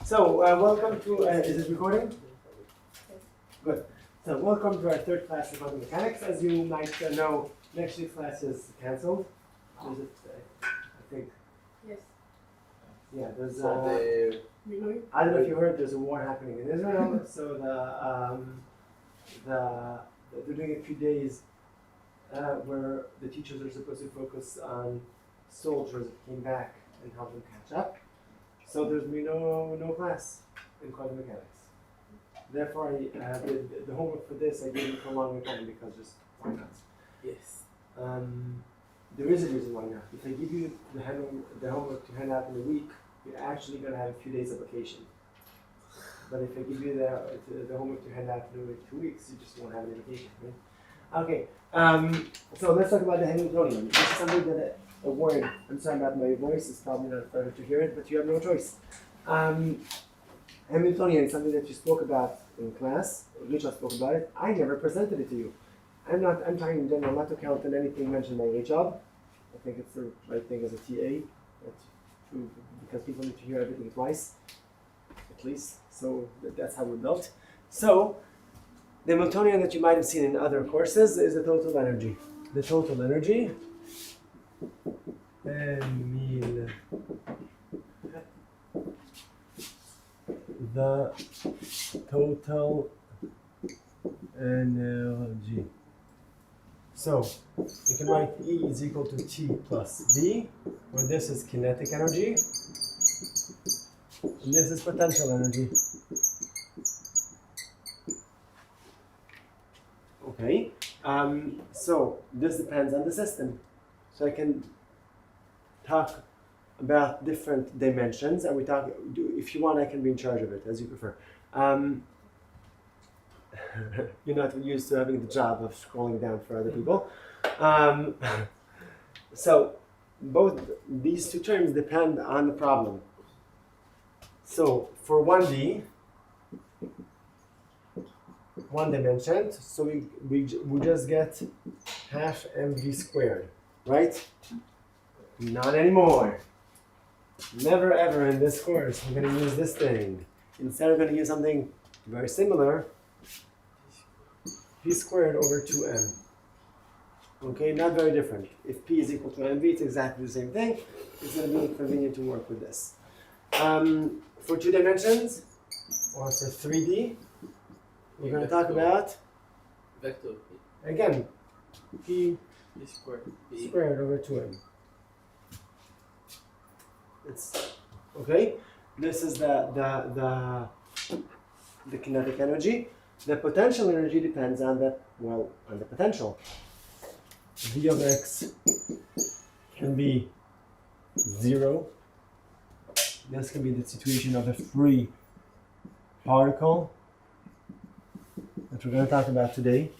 So, welcome to, is it recording? Good. So, welcome to our third class of quantum mechanics. As you might know, next week's class is cancelled. Is it, I think. Yes. Yeah, there's, Really? I don't know if you heard, there's a war happening in Israel, so they're doing a few days where the teachers are supposed to focus on soldiers that came back and help them catch up. So there's been no class in quantum mechanics. Therefore, the homework for this I gave it for a longer time because just why not? Yes. There is a reason why not. If I give you the homework to hand out in a week, you're actually going to have a few days of vacation. But if I give you the homework to hand out in 2 weeks, you just won't have any vacation, right? Okay, so let's talk about the Hamiltonian. This is something that a word, I'm sorry about my voice, it's probably not perfect to hear it, but you have no choice. Hamiltonian is something that you spoke about in class, Richard spoke about it. I never presented it to you. I'm talking in general, not to count on anything mentioned by Richard. I think it's the right thing as a TA, because people need to hear everything twice, at least. So that's how we're built. So the Hamiltonian that you might have seen in other courses is the total energy. The total energy. The total energy. So we can write E is equal to T plus V, where this is kinetic energy, and this is potential energy. Okay, so this depends on the system. So I can talk about different dimensions, and if you want, I can be in charge of it, as you prefer. You're not used to having the job of scrolling down for other people. So both these two terms depend on the problem. So for 1D, one dimension, so we just get half mv squared, right? Not anymore. Never ever in this course we're going to use this thing. Instead we're going to use something very similar, p squared over 2m. Okay, not very different. If p is equal to mv, it's exactly the same thing. It's going to be convenient to work with this. For 2 dimensions, or for 3D, we're going to talk about, Vector P. again, p squared over 2m. It's okay. This is the kinetic energy. The potential energy depends on the potential. V of x can be 0. This can be the situation of a free particle that we're going to talk about today.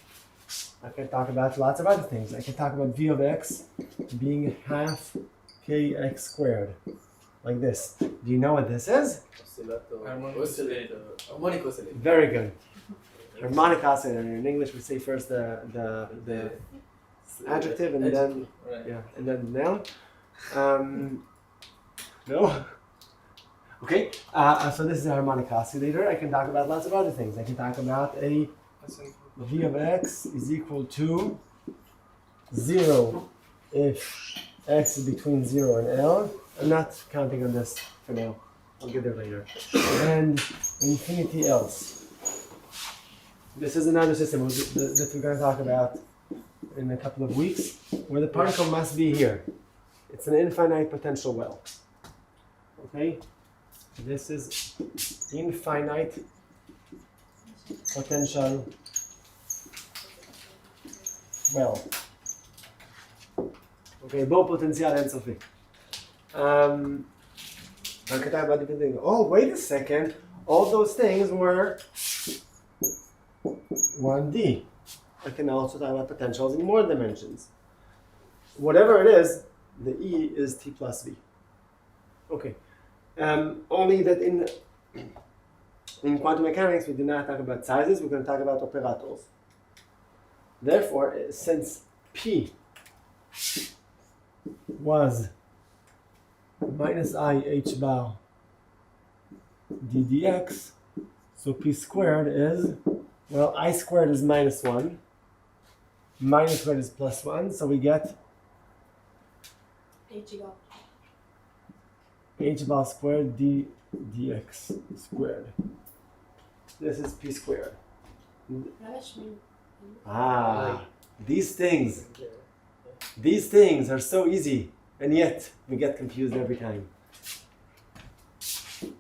I can talk about lots of other things. I can talk about V of x being half kx squared, like this. Do you know what this is? Harmonic oscillator. Very good. Harmonic oscillator. In English, we say first the adjective and then and then the noun. No. Okay. So this is a harmonic oscillator. I can talk about lots of other things. I can talk about a V of x is equal to 0 if x is between 0 and L. I'm not counting on this for now. I'll get there later. And infinity else. This is another system that we're going to talk about in a couple of weeks, where the particle must be here. It's an infinite potential well. Okay? This is infinite potential well. Okay, beau potential אין-סופי. I could talk about different things. Oh, wait a second. All those things were 1D. I can also talk about potentials in more dimensions. Whatever it is, the E is T plus V. Okay. Only that in quantum mechanics, we do not talk about sizes. We're going to talk about operators. Therefore, since P was minus I h bar d dx. So p squared is, well, I squared is minus 1. Minus squared is plus 1. So we get h bar squared d dx squared. This is p squared. Ah, these things are so easy, and yet we get confused every time.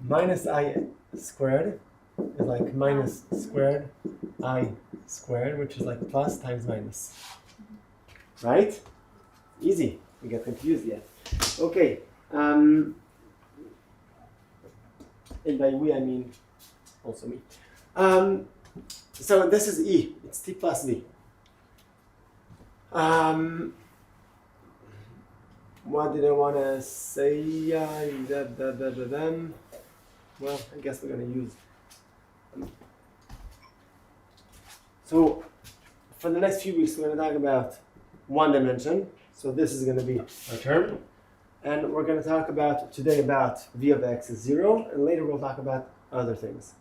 Minus I squared is like minus squared I squared, which is like plus times minus. Right? Easy. We get confused yet. Okay. And by we I mean also me. So this is E. It's T plus V. What did I want to say? Well, I guess we're going to use. So for the next few weeks, we're going to talk about one dimension. So this is going to be our term. And we're going to talk about today about v of x is 0, and later we'll talk about other things.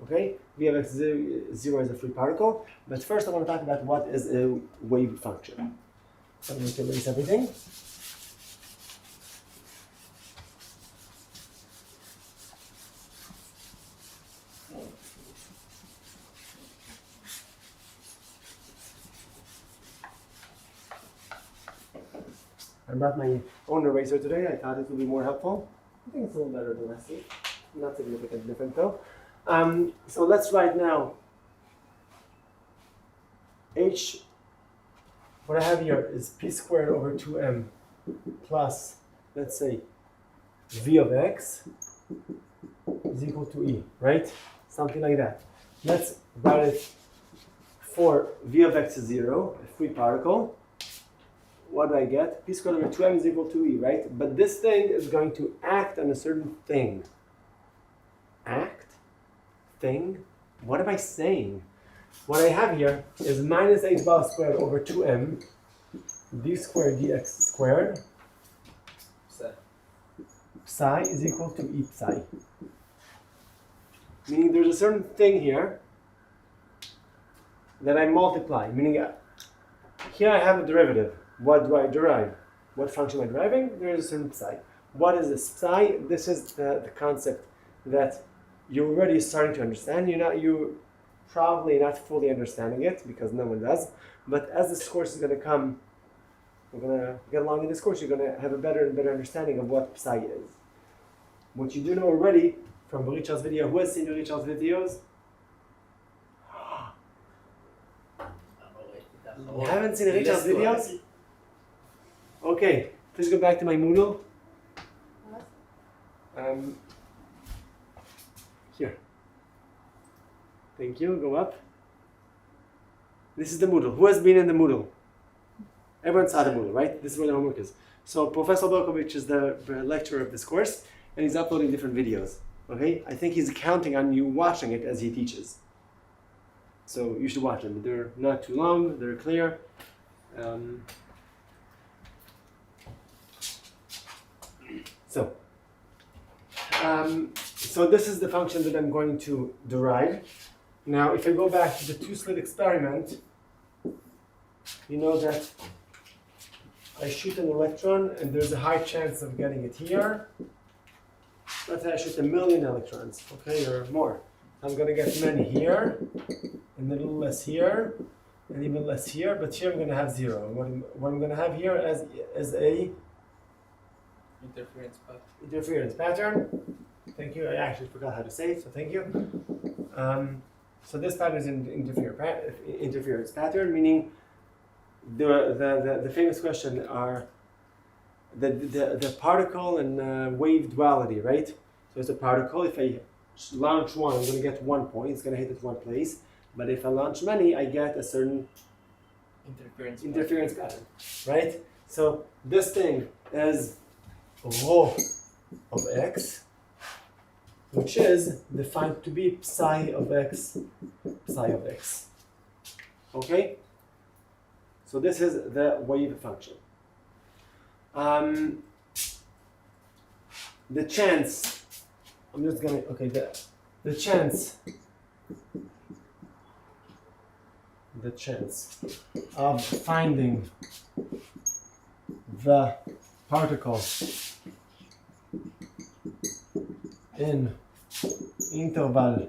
Okay? V of x is 0 is a free particle, but first I want to talk about what is a wave function. So I'm going to erase everything. I brought my own eraser today. I thought it would be more helpful. I think it's a little better than last week. Not significantly different though. So let's write now h, what I have here is p squared over 2m plus, let's say, v of x is equal to e, right? Something like that. Let's write it for v of x is 0, a free particle. What do I get? P squared over 2m is equal to e, right? But this thing is going to act on a certain thing. Act? Thing? What am I saying? What I have here is minus h bar squared over 2m d squared dx squared psi is equal to e psi. Meaning there's a certain thing here that I multiply. Meaning here I have a derivative. What do I derive? What function am I deriving? There is a certain psi. What is this psi? This is the concept that you're already starting to understand. You're probably not fully understanding it because no one does. But as this course is going to come, we're going to get along in this course, you're going to have a better and better understanding of what psi is. What you do know already from Richard's video, who has seen Richard's videos? You haven't seen Richard's videos? Okay, please go back to my Moodle. Here. Thank you, go up. This is the Moodle. Who has been in the Moodle? Everyone saw the Moodle, right? This is where the homework is. So Professor Belkovich is the lecturer of this course, and he's uploading different videos. Okay? I think he's counting on you watching it as he teaches. So you should watch them. They're not too long, they're clear. So this is the function that I'm going to derive. Now, if I go back to the two-slit experiment, you know that I shoot an electron and there's a high chance of getting it here. Let's say I shoot 1,000,000 electrons, okay, or more. I'm going to get many here, and a little less here, and even less here, but here I'm going to have 0. What I'm going to have here is a interference pattern. Thank you. I actually forgot how to say it, so thank you. So this pattern is an interference pattern, meaning the famous question are the particle and wave duality, right? So it's a particle. If I launch one, I'm going to get 1 point. It's going to hit at one place. But if I launch many, I get a certain interference pattern, right? So this thing is rho of x, which is defined to be psi of x, psi of x. Okay? So this is the wave function. The chance I'm just gonna, okay, the chance of finding the particle in interval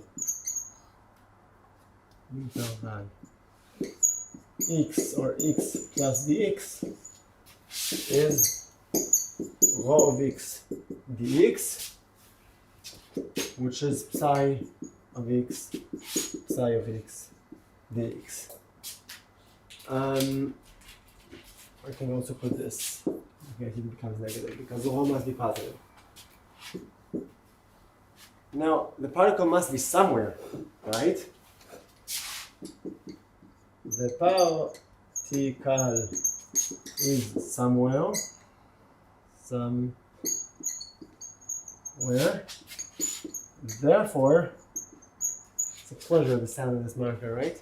x or x plus dx is rho of x dx, which is psi of x dx. I can also put this. Okay, it becomes negative because the rho must be positive. Now, the particle must be somewhere, right? The particle is somewhere. Therefore, it's a pleasure the sound of this marker, right?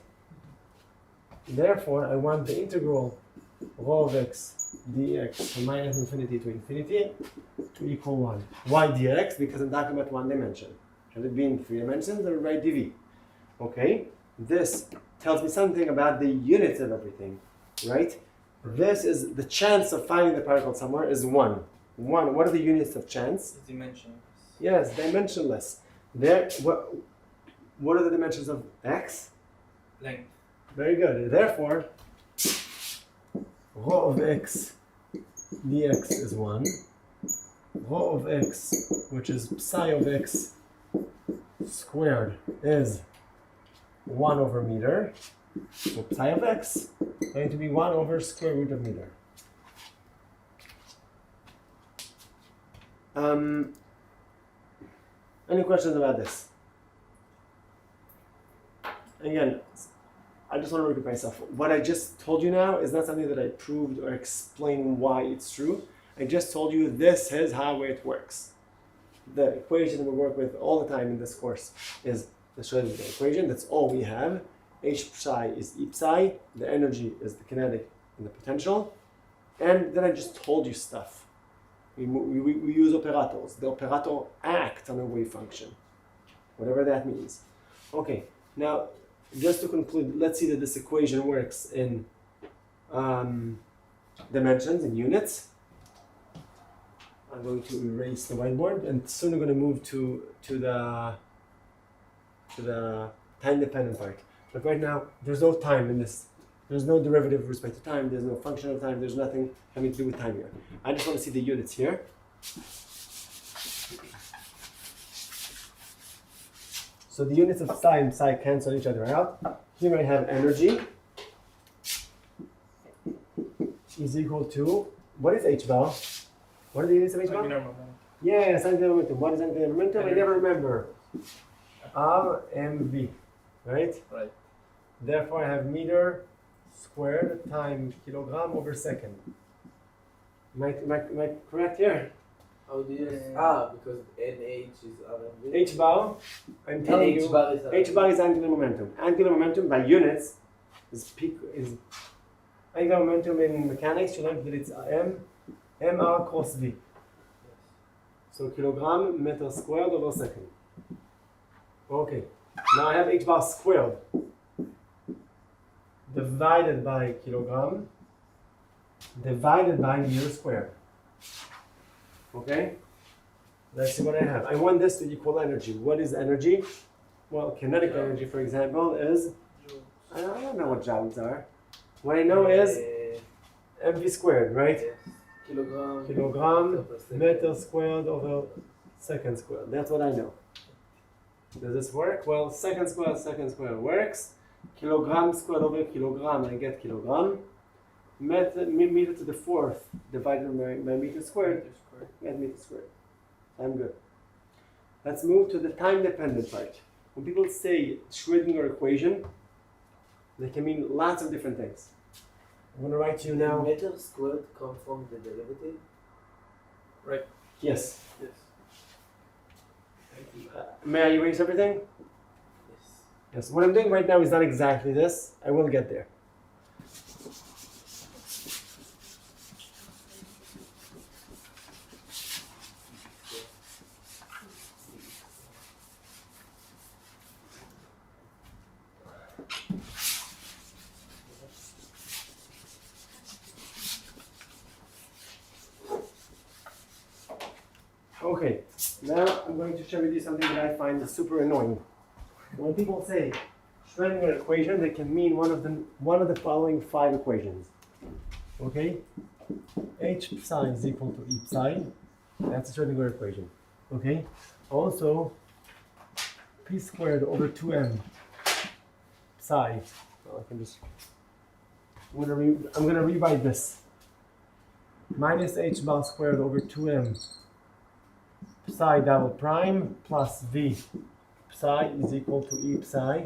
Therefore, I want the integral rho of x dx from minus infinity to infinity to equal 1. Why dx? Because I'm talking about one dimension. Should it be in 3 dimensions or write dv? Okay, this tells me something about the units of everything, right? This is the chance of finding the particle somewhere is 1. What are the units of chance? Dimensions. Yes, dimensionless. What are the dimensions of x? Length. Very good. Therefore, rho of x dx is 1. Rho of x, which is psi of x squared, is 1 over meter. So psi of x is going to be 1 over square root of meter. Any questions about this? Again, I just want to repeat myself. What I just told you now is not something that I proved or explained why it's true. I just told you this is how it works. The equation that we work with all the time in this course is to show you the equation. That's all we have. H psi is E psi. The energy is the kinetic and the potential. And then I just told you stuff. We use operators. The operator acts on a wave function, whatever that means. Okay, now just to conclude, let's see that this equation works in dimensions, in units. I'm going to erase the whiteboard, and soon we're going to move to the time-dependent part. But right now, there's no time in this. There's no derivative with respect to time. There's no function of time. There's nothing having to do with time here. I just want to see the units here. So the units of psi and psi cancel each other out. Here I have energy is equal to, what is h bar? What are the units of h bar? Yes, angular momentum. What is angular momentum? I never remember. RMV, right? Right. Therefore, I have meter squared times kilogram over second. Am I correct here? How do you? Because NH is RMV. H bar, I'm telling you, H bar is angular momentum. Angular momentum by units is angular momentum in mechanics. You learned that it's mr cross v. So kilogram meter squared over second. Okay, now I have h bar squared divided by kilogram divided by meter squared. Okay, let's see what I have. I want this to equal energy. What is energy? Well, kinetic energy, for example, is, I don't know what joules are. What I know is mv squared, right? Kilogram meter squared over second squared. That's what I know. Does this work? Well, second square works. Kilogram squared over kilogram, I get kilogram. Meter to the fourth divided by meter squared, get meter squared. I'm good. Let's move to the time-dependent part. When people say Schrödinger equation, they can mean lots of different things. I'm going to write to you now. Meter squared come from the derivative? Right. Yes. Yes. May I erase everything? Yes. Yes. What I'm doing right now is not exactly this. I will get there. Okay, now I'm going to share with you something that I find super annoying. When people say Schrödinger equation, they can mean one of the following 5 equations. Okay, h psi is equal to e psi. That's a Schrödinger equation. Okay, also p squared over 2m psi. Well, I'm gonna rewrite this. Minus h bar squared over 2m psi double prime plus v psi is equal to e psi.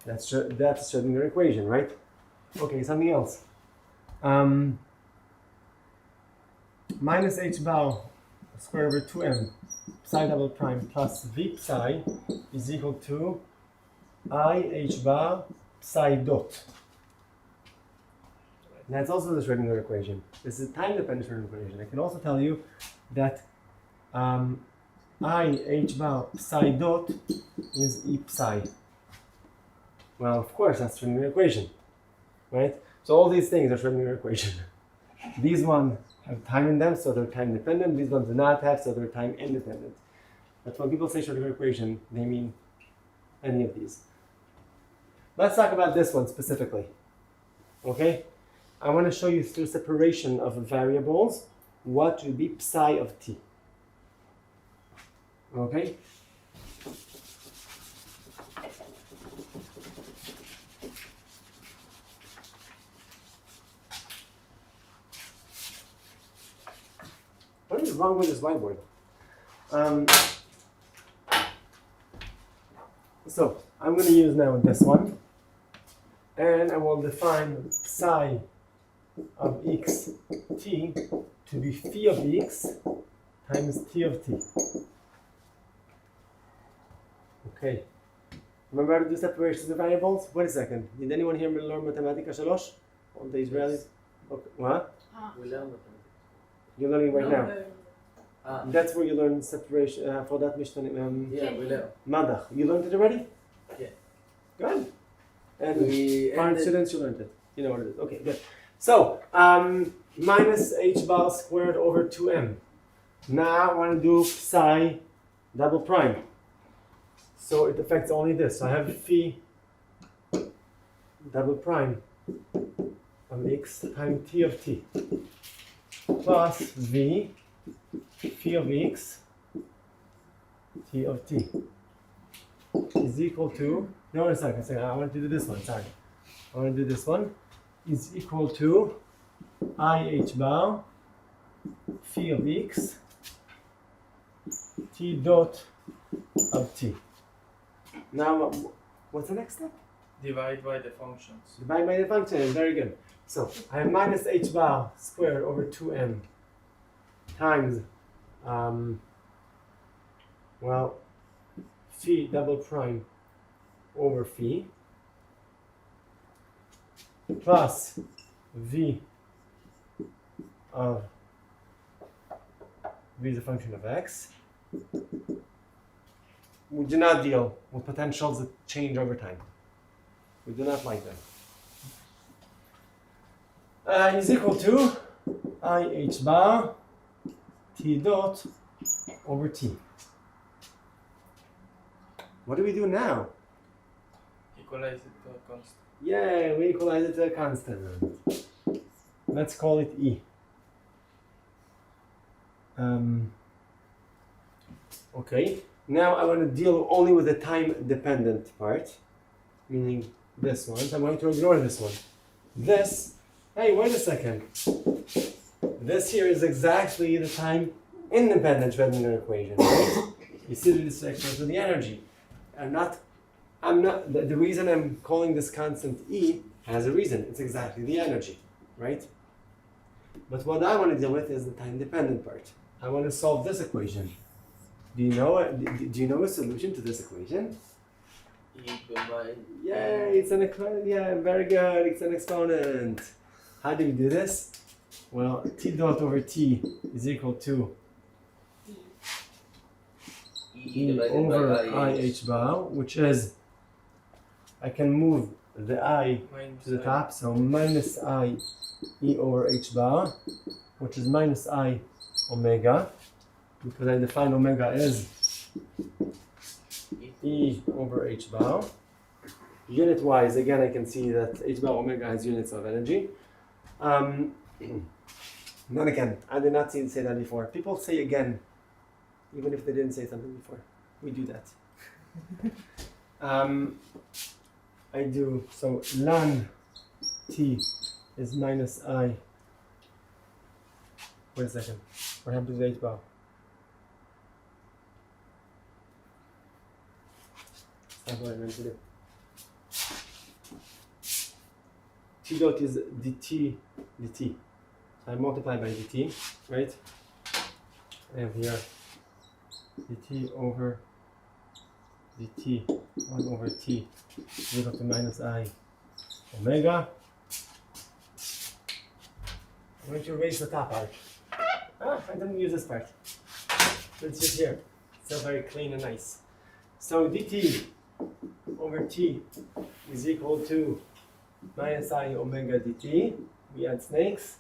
That's a Schrödinger equation, right? Okay, something else. Minus h bar squared over 2m psi double prime plus v psi is equal to I h bar psi dot. That's also the Schrödinger equation. This is a time-dependent Schrödinger equation. I can also tell you that I h bar psi dot is e psi. Well, of course, that's Schrödinger equation, right? So all these things are Schrödinger equation. These ones have time in them, so they're time dependent. These ones do not have, so they're time independent. But when people say Schrödinger equation, they mean any of these. Let's talk about this one specifically. Okay? I want to show you through separation of variables what would be psi of t. Okay? What is wrong with this whiteboard? So I'm going to use now this one, and I will define psi of x t to be phi of x times t of t. Okay. Remember how to do separations of variables? Wait a second. Did anyone here learn Mathematica 3? On the Israelis? Okay. What? We learn mathematics. You're learning right now. That's where you learn separation for that mission. Yeah, we learn. Madach. You learned it already? Yeah. Good. And foreign students, you learned it. You know what it is. Okay, good. So, minus h bar squared over 2m. Now I want to do psi double prime. So it affects only this. So I have phi double prime of x times t of t plus v phi of x t of t is equal to, no, a second, I want to do this one, sorry. I want to do this one, is equal to I h bar phi of x t dot of t. Now, what's the next step? Divide by the functions. Divide by the function, very good. So I have minus h bar squared over 2m times, phi double prime over phi plus v of v is a function of x. We do not deal with potentials that change over time. We do not like that. Is equal to I h bar t dot over t. What do we do now? Equalize it to a constant. Yeah, we equalize it to a constant. Let's call it e. Okay, now I want to deal only with the time-dependent part, meaning this one. So I'm going to ignore this one. This, hey, wait a second. This here is exactly the time-independent Schrödinger equation, right? You see this expression of the energy. The reason I'm calling this constant E has a reason. It's exactly the energy, right? But what I want to deal with is the time-dependent part. I want to solve this equation. Do you know a solution to this equation? E combined. Yay, it's an equation. Yeah, very good. It's an exponent. How do we do this? Well, t dot over t is equal to E over I h bar, which is, I can move the I Minus to the I. top, so minus I E over H bar, which is minus I omega, because I define omega as E over H bar. Unit wise, again, I can see that H bar omega has units of energy. Then again, I did not say that before. People say again, even if they didn't say something before. We do that. I do, so ln T is minus I. Wait a second. What happened to the H bar? That's what I meant to do. T dot is dt. So I multiply by dt, right? I have here dt over dt 1 over t is equal to minus I omega. I'm going to erase the top part. I didn't use this part. It's just here. It's still very clean and nice. So dt over t is equal to minus I omega dt. We add snakes.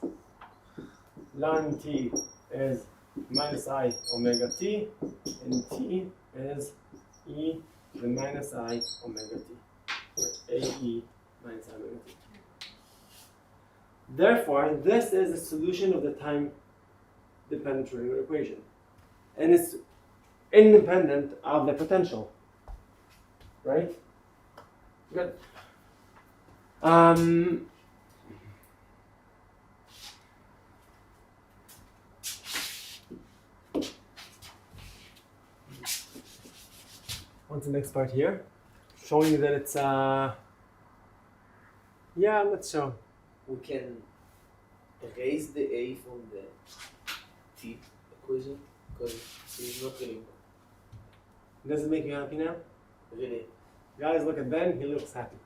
Ln t is minus I omega t, and t is e to the minus I omega t, or ae minus I omega t. Therefore, this is the solution of the time-dependent Schrödinger equation, and it's independent of the potential, right? Good. What's the next part here? Showing you that it's yeah, let's show. We can erase the A from the T equation because it's not really Does it make you happy now? really. Guys, look at Ben, he looks happy.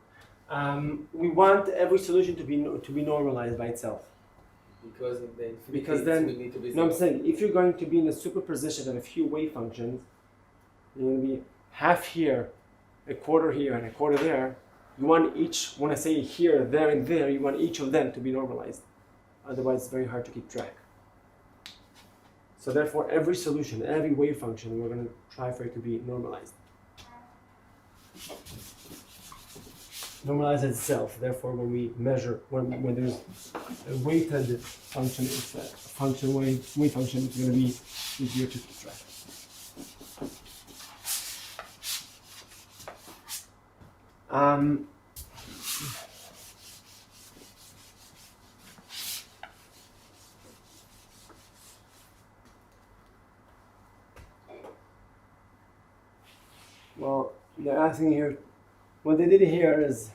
We want every solution to be normalized by itself. Because in the infinity Because then, we need to be no, I'm saying, if you're going to be in a superposition of a few wave functions, you're going to be half here, a quarter here, and a quarter there. You want each, when I say here, there, and there, you want each of them to be normalized. Otherwise, it's very hard to keep track. So therefore, every solution, every wave function, we're going to try for it to be normalized. Normalize itself. Therefore, when we measure, when there's a weighted function, it's a function wave function, it's going to be easier to keep track. Well, they're asking here, what they did here is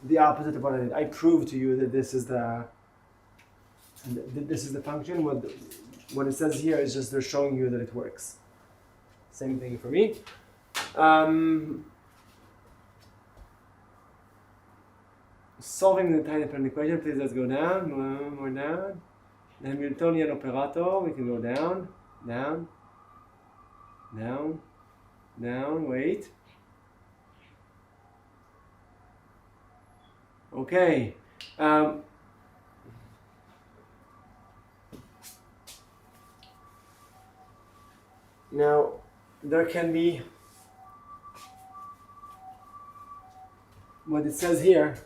the opposite of what I did. I proved to you that this is the function. What it says here is just they're showing you that it works. Same thing for me. Solving the time-dependent equation, please let's go down, more down. The Hamiltonian operator, we can go down, down, down, down, wait. Okay. Now, there can be, what it says here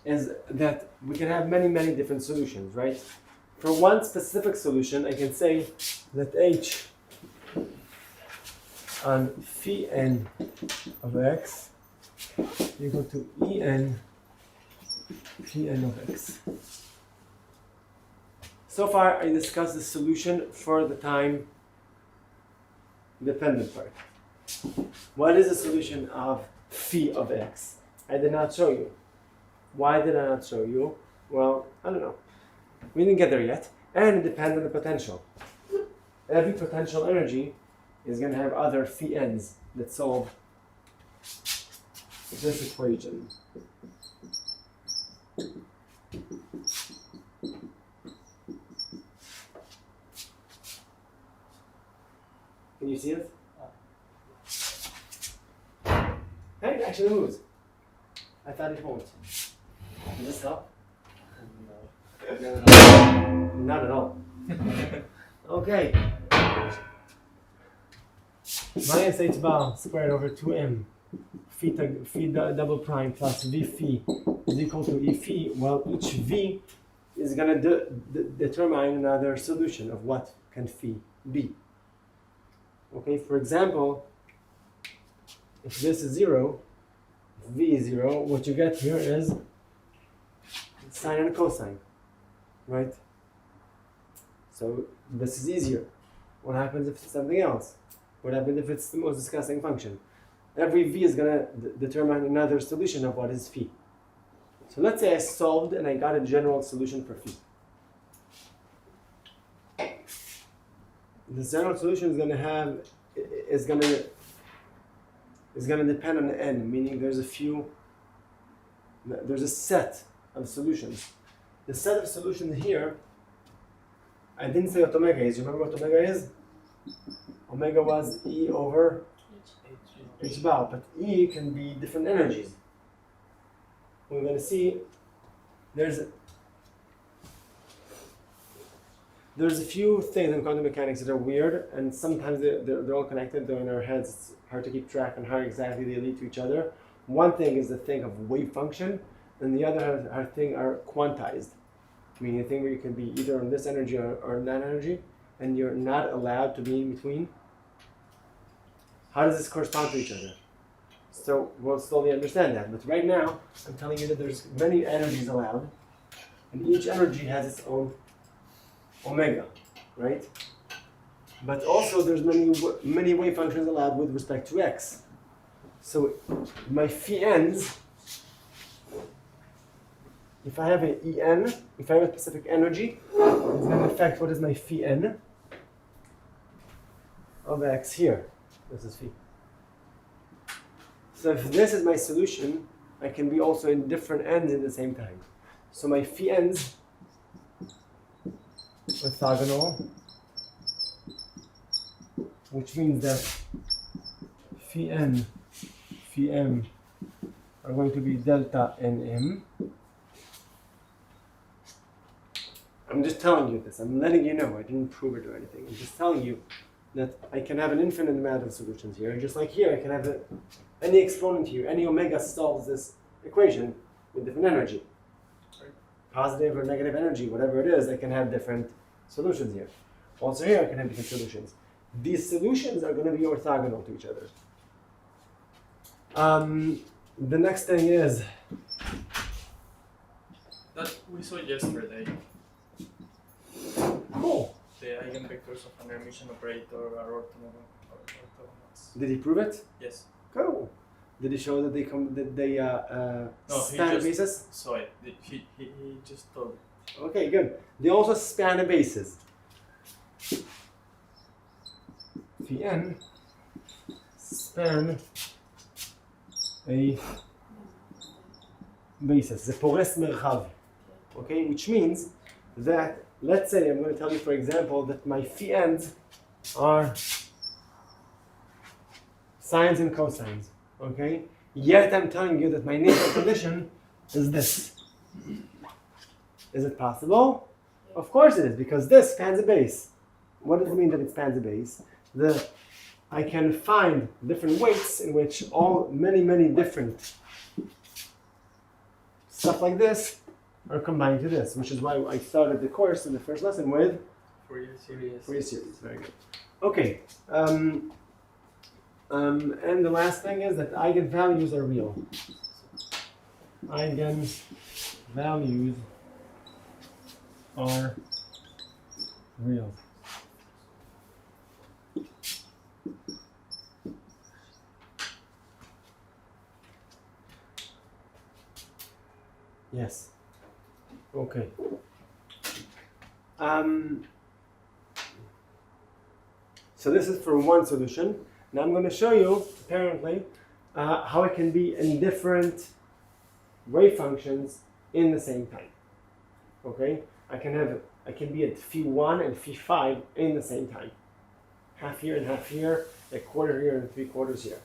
is that we can have many, many different solutions, right? For one specific solution, I can say that H on phi n of x equal to En phi n of x. So far, I discussed the solution for the time dependent part. What is the solution of phi of x? I did not show you. Why did I not show you? Well, I don't know. We didn't get there yet. And it depends on the potential. Every potential energy is going to have other phi n's that solve this equation. Can you see it? Hey, it actually moves. I thought it won't. Does this help? No. Not at all. Okay. Minus h bar squared over 2m phi double prime plus v phi is equal to e phi. Well, each v is going to determine another solution of what can phi be. Okay, for example, if this is 0, if v is 0, what you get here is sine and cosine, right? So this is easier. What happens if it's something else? What happens if it's the most disgusting function? Every v is going to determine another solution of what is phi. So let's say I solved and I got a general solution for phi. This general solution is going to depend on n, meaning there's a set of solutions. The set of solutions here, I didn't say what omega is. You remember what omega is? Omega was E over h bar, but E can be different energies. We're going to see there's a few things in quantum mechanics that are weird, and sometimes they're all connected, though in our heads it's hard to keep track on how exactly they lead to each other. One thing is the thing of wave function, and the other thing are quantized, meaning a thing where you can be either on this energy or that energy, and you're not allowed to be in between. How does this correspond to each other? So we'll slowly understand that. But right now, I'm telling you that there's many energies allowed, and each energy has its own omega, right? But also there's many wave functions allowed with respect to x. So my phi n's, if I have an En, if I have a specific energy, it's going to affect what is my phi n of x here. This is phi. So if this is my solution, I can be also in different ends at the same time. So my phi n's orthogonal, which means that phi n, phi m are going to be delta nm. I'm just telling you this. I'm letting you know. I didn't prove it or anything. I'm just telling you that I can have an infinite amount of solutions here. And just like here, I can have any exponent here. Any omega solves this equation with different energy. Positive or negative energy, whatever it is, I can have different solutions here. Also here, I can have different solutions. These solutions are going to be orthogonal to each other. The next thing is that we saw yesterday. Cool. The eigenvectors of an Hermitian operator are orthogonal. Did he prove it? Yes. Cool. Did he show that they span a basis? Saw it. He just told it. Okay, good. They also span a basis. Phi n span a basis. זה פורס מרחב. Okay, which means that, let's say I'm going to tell you, for example, that my phi n's are sines and cosines. Okay? Yet I'm telling you that my initial condition is this. Is it possible? Of course it is, because this spans a base. What does it mean that it spans a base? I can find different weights in which many different stuff like this are combined to this, which is why I started the course in the first lesson with Fourier series. Fourier series. Very good. Okay. And the last thing is that eigenvalues are real. Eigenvalues are real. Yes. Okay. So this is for one solution. Now I'm going to show you, apparently, how it can be in different wave functions in the same time. Okay? I can be at phi 1 and phi 5 in the same time. Half here and half here, a quarter here and 3/4 here.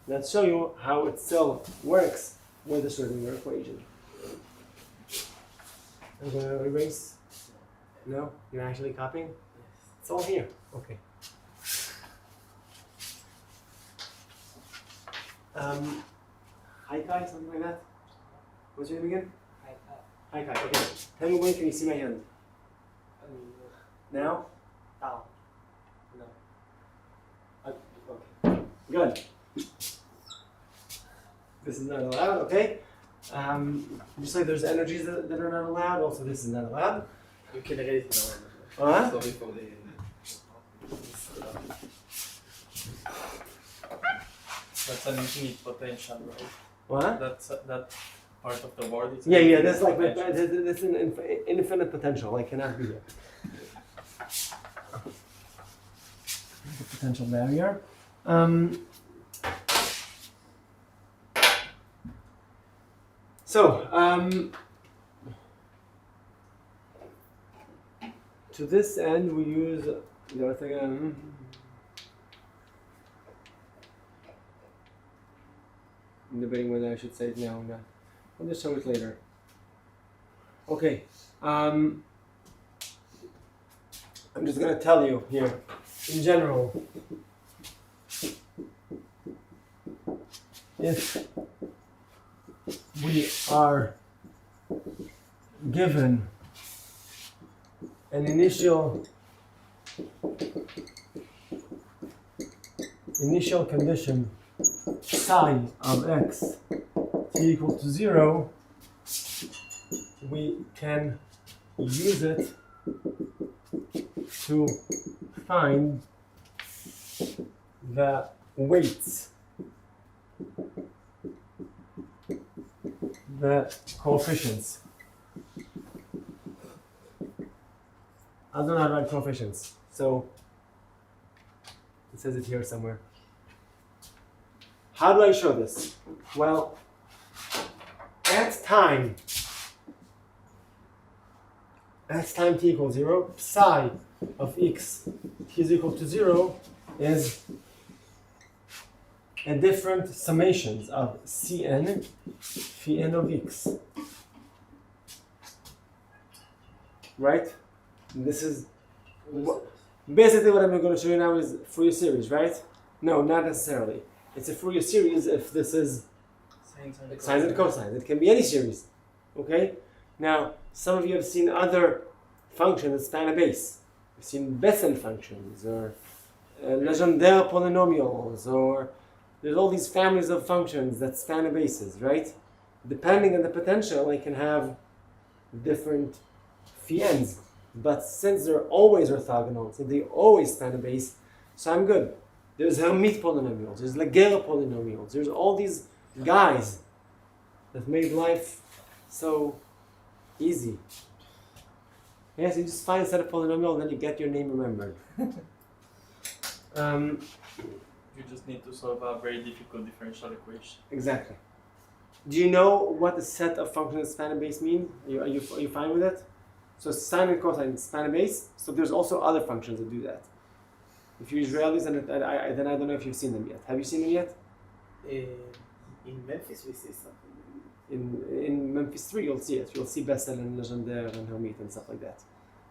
Let's show you how it still works with the Schrodinger equation. I'm going to erase. No? You're actually copying? It's all here. Okay. Hi Kai, something like that? What's your name again? Hi Kai. Okay. Tell me when can you see my hand? Now? Down. No. Okay. Good. This is not allowed, okay? Just like there's energies that are not allowed, also this is not allowed. You can erase it now. What? Sorry for the... That's an infinite potential, right? What? That part of the word is. Yeah, that's like that's an infinite potential. I cannot be there. The potential barrier. To this end, we use the other thing. I'm debating whether I should say it now or not. I'll just show it later. Okay. I'm just gonna tell you here, in general, if we are given an initial condition psi of x t equal to 0, we can use it to find the weights, the coefficients. I don't know how to write coefficients, so it says it here somewhere. How do I show this? Well, at time t equals 0, psi of x t is equal to 0 is a different summations of Cn phi n of x. Right? And this is basically what I'm going to show you now is Fourier series, right? No, not necessarily. It's a Fourier series if this is sines and cosines. It can be any series. Okay? Now, some of you have seen other functions that span a base. You've seen Bessel functions or Legendre polynomials, or there's all these families of functions that span a bases, right? Depending on the potential, I can have different phi n's. But since they're always orthogonal, so they always span a base, so I'm good. There's Hermite polynomials, there's Legendre polynomials, there's all these guys that made life so easy. Yes, you just find a set of polynomials and then you get your name remembered. You just need to solve a very difficult differential equation. Exactly. Do you know what the set of functions that span a base mean? Are you fine with it? So sine and cosine span a base. So there's also other functions that do that. If you Israelis, then I don't know if you've seen them yet. Have you seen them yet? In Memphis, we see something. In Memphis 3, you'll see it. You'll see Bessel and Legendre and Hermite and stuff like that.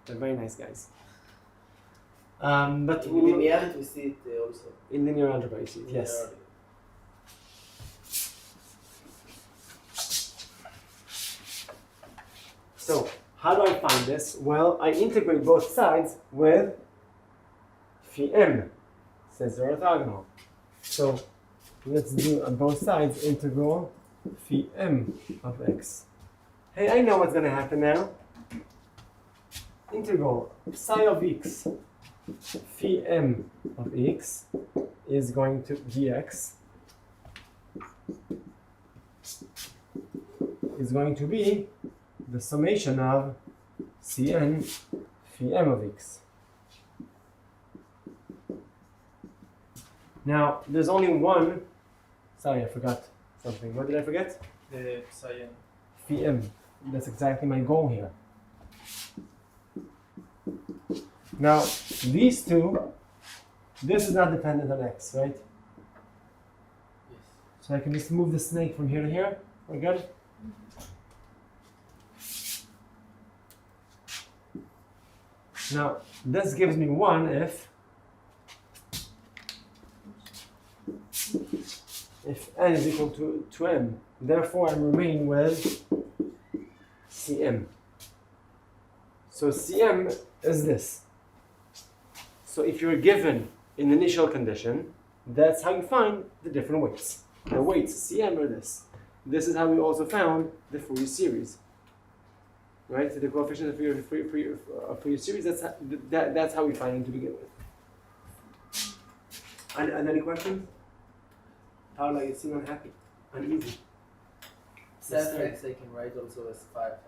They're very nice guys. But in linearity, we see it also. In linear algebra, you see it, yes. So, how do I find this? Well, I integrate both sides with phi m, since they're orthogonal. So, let's do on both sides integral phi m of x. Hey, I know what's going to happen now. Integral psi of x phi m of x is going to dx is going to be the summation of Cn phi m of x. Now, there's only one. Sorry, I forgot something. What did I forget? The psi n. Phi m. That's exactly my goal here. Now, these two, this is not dependent on x, right? Yes. So I can just move the snake from here to here. We're good? Now, this gives me 1 if n is equal to m. Therefore, I'm remaining with Cm. So Cm is this. So if you're given an initial condition, that's how you find the different weights. The weights Cm are this. This is how we also found the Fourier series. Right? So the coefficient of your series, that's how we find them to begin with. And any questions? Paula, you seem unhappy, uneasy. Psi of x I can write also as phi of x.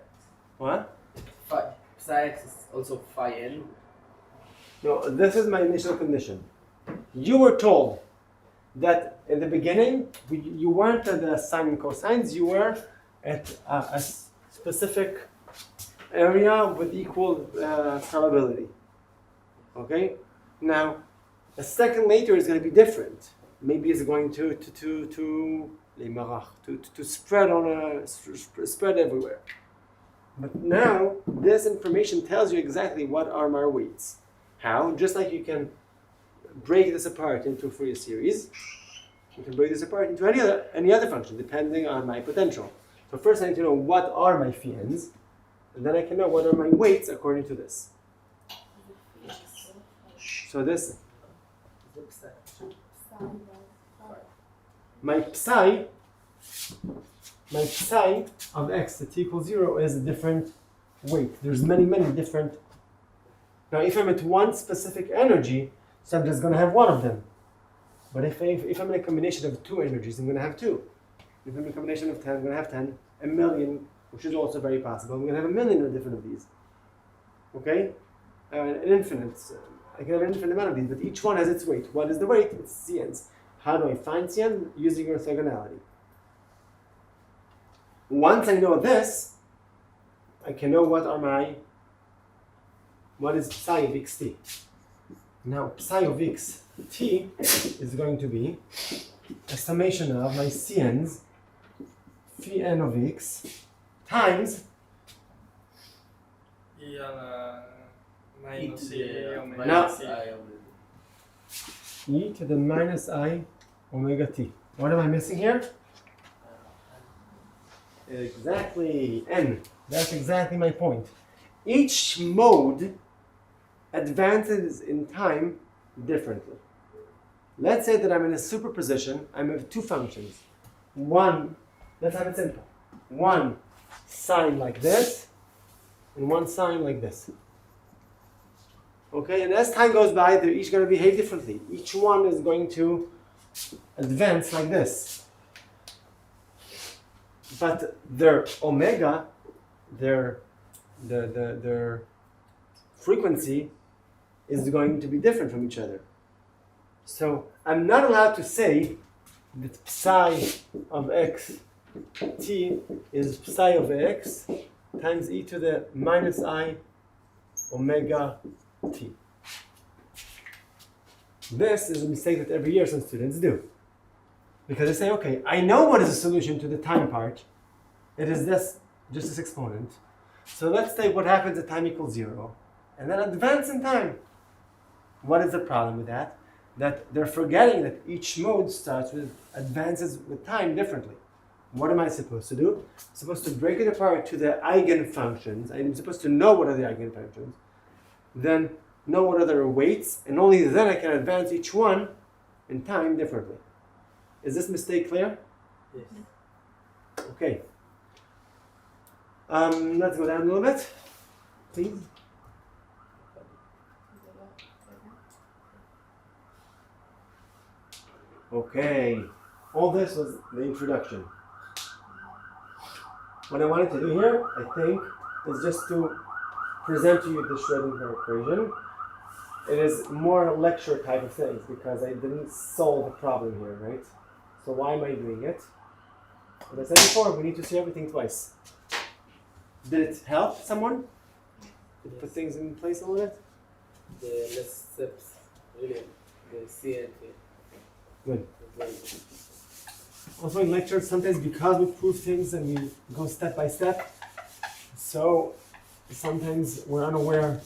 What? Psi x is also phi n. No, this is my initial condition. You were told that in the beginning, you weren't at the sine and cosines, you were at a specific area with equal probability. Okay? Now, a second later is going to be different. Maybe it's going to spread everywhere. But now, this information tells you exactly what are my weights. How? Just like you can break this apart into a Fourier series, you can break this apart into any other function, depending on my potential. So first I need to know what are my phi n's, and then I can know what are my weights according to this. So this, my psi of x at equals 0 is a different weight. There's many different. Now if I'm at one specific energy, so I'm just going to have one of them. But if I'm in a combination of two energies, I'm going to have two. If I'm in a combination of 10, I'm going to have 10. A million, which is also very possible. I'm going to have a million of different of these. Okay? An infinite. I can have an infinite amount of these, but each one has its weight. What is the weight? It's Cn's. How do I find Cn? Using orthogonality. Once I know this, I can know what is psi of xt. Now, psi of xt is going to be a summation of my Cn's phi n of x times minus e to the minus I omega t. What am I missing here? Exactly, n. That's exactly my point. Each mode advances in time differently. Let's say that I'm in a superposition. I have two functions. One, let's have it simple. One sine like this, and one sine like this. Okay, and as time goes by, they're each going to behave differently. Each one is going to advance like this. But their omega, their frequency is going to be different from each other. So I'm not allowed to say that psi of x t is psi of x times e to the minus I omega t. This is a mistake that every year some students do. Because they say, okay, I know what is the solution to the time part. It is this, just this exponent. So let's take what happens at time equals 0, and then advance in time. What is the problem with that? That they're forgetting that each mode starts with advances with time differently. What am I supposed to do? I'm supposed to break it apart to the eigenfunctions. I'm supposed to know what are the eigenfunctions, then know what are their weights, and only then I can advance each one in time differently. Is this mistake clear? Yes. Okay. Let's go down a little bit, please. Okay. All this was the introduction. What I wanted to do here, I think, is just to present to you the Schrödinger equation. It is more lecture type of things because I didn't solve a problem here, right? So why am I doing it? As I said before, we need to see everything twice. Did it help someone? Did it put things in place a little bit? The last steps, really, the CNT. Good. Very good. Also in lectures, sometimes because we prove things and we go step by step, so sometimes we're unaware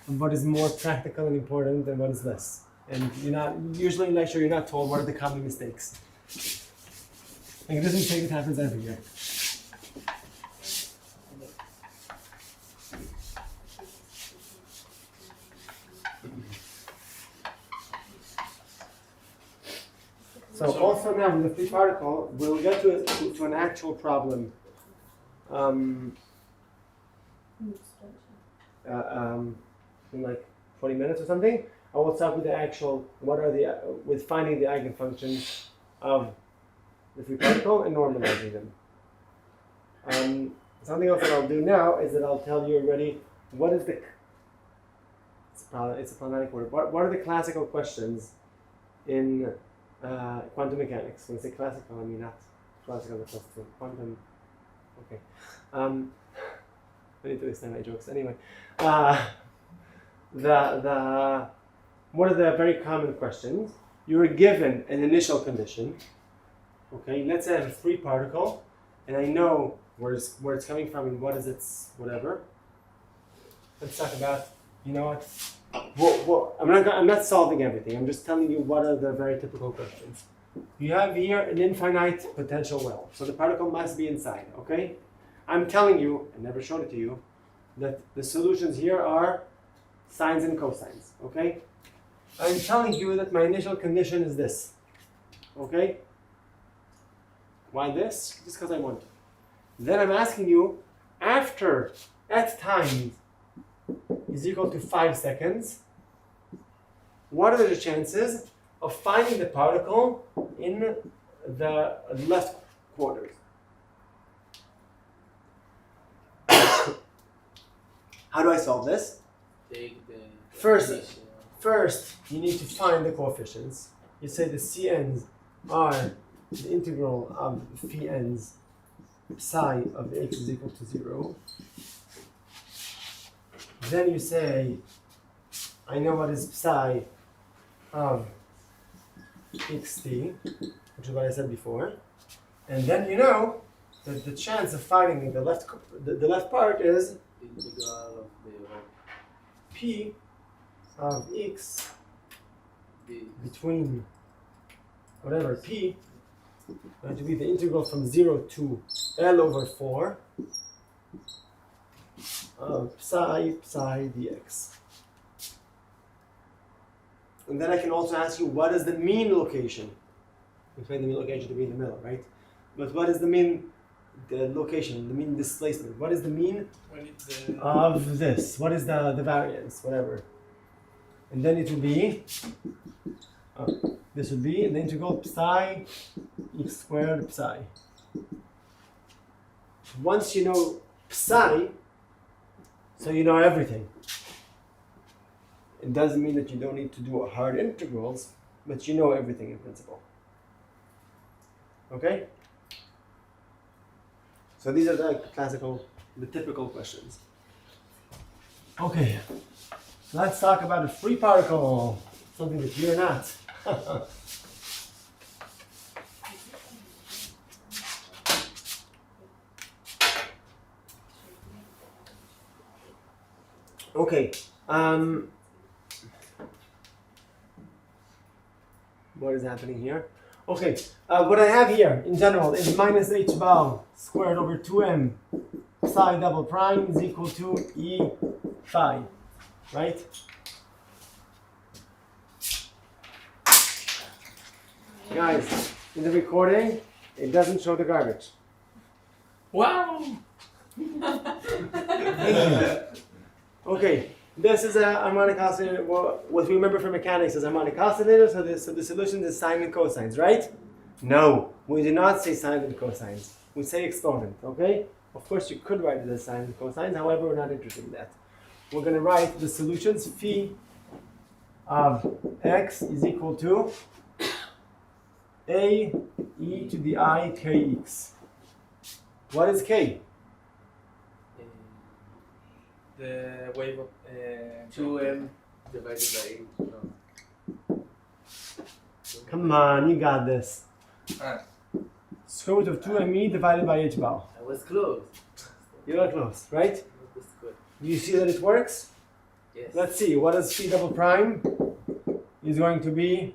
of what is more practical and important and what is less. And usually in lecture, you're not told what are the common mistakes. Like, it doesn't say it happens every year. So also now with the free particle, we'll get to an actual problem. In like 20 minutes or something. I will start with the actual, with finding the eigenfunctions of the free particle and normalizing them. Something else that I'll do now is that I'll tell you already what is it's a problematic word. What are the classical questions in quantum mechanics? When I say classical, I mean not classical, but quantum. Okay. I need to extend my jokes anyway. What are the very common questions? You were given an initial condition. Okay, let's say I have a free particle, and I know where it's coming from and what is its whatever. Let's talk about, you know what? I'm not solving everything. I'm just telling you what are the very typical questions. You have here an infinite potential well, so the particle must be inside. Okay, I'm telling you, I never showed it to you, that the solutions here are sines and cosines. Okay, I'm telling you that my initial condition is this. Okay. Why this? Just because I want to. Then I'm asking you, after at time is equal to 5 seconds, what are the chances of finding the particle in the left quarters? How do I solve this? Take the First, you need to find the coefficients. You say the CNs are the integral of phi n's psi of x is equal to 0. Then you say, I know what is psi of xt, which is what I said before. And then you know that the chance of finding the left part is integral of the p of x between whatever p, going to be the integral from 0 to L over 4 of psi dx. And then I can also ask you, what is the mean location? We find the mean location to be in the middle, right? But what is the mean location, the mean displacement? What is the mean of this? What is the variance, whatever? And then it will be, this would be the integral psi x squared psi. Once you know psi, so you know everything. It doesn't mean that you don't need to do hard integrals, but you know everything in principle. Okay? So these are the typical questions. Okay, let's talk about a free particle, something that you're not. Okay, what is happening here? Okay, what I have here in general is minus h bar squared over 2m psi double prime is equal to e phi, right? Guys, in the recording, it doesn't show the garbage. Wow! Okay, this is a harmonic oscillator. What we remember from mechanics is harmonic oscillator, so the solution is sine and cosines, right? No, we do not say sine and cosines. We say exponent, okay? Of course, you could write it as sine and cosines, however, we're not interested in that. We're going to write the solutions phi of x is equal to a e to the I kx. What is k? The wave of 2m divided by 8. No. Come on, you got this. square root of 2me divided by h bar. I was close. You are close, right? Not the square. Do you see that it works? Yes. Let's see, what is phi double prime? Is going to be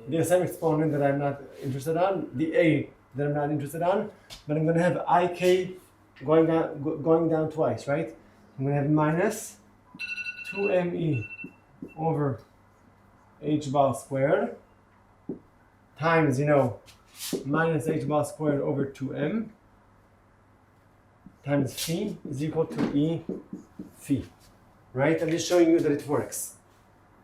the same exponent that I'm not interested on, the a that I'm not interested on, but I'm going to have ik going down twice, right? I'm going to have minus 2me over h bar squared times, minus h bar squared over 2m times phi is equal to e phi, right? I'm just showing you that it works.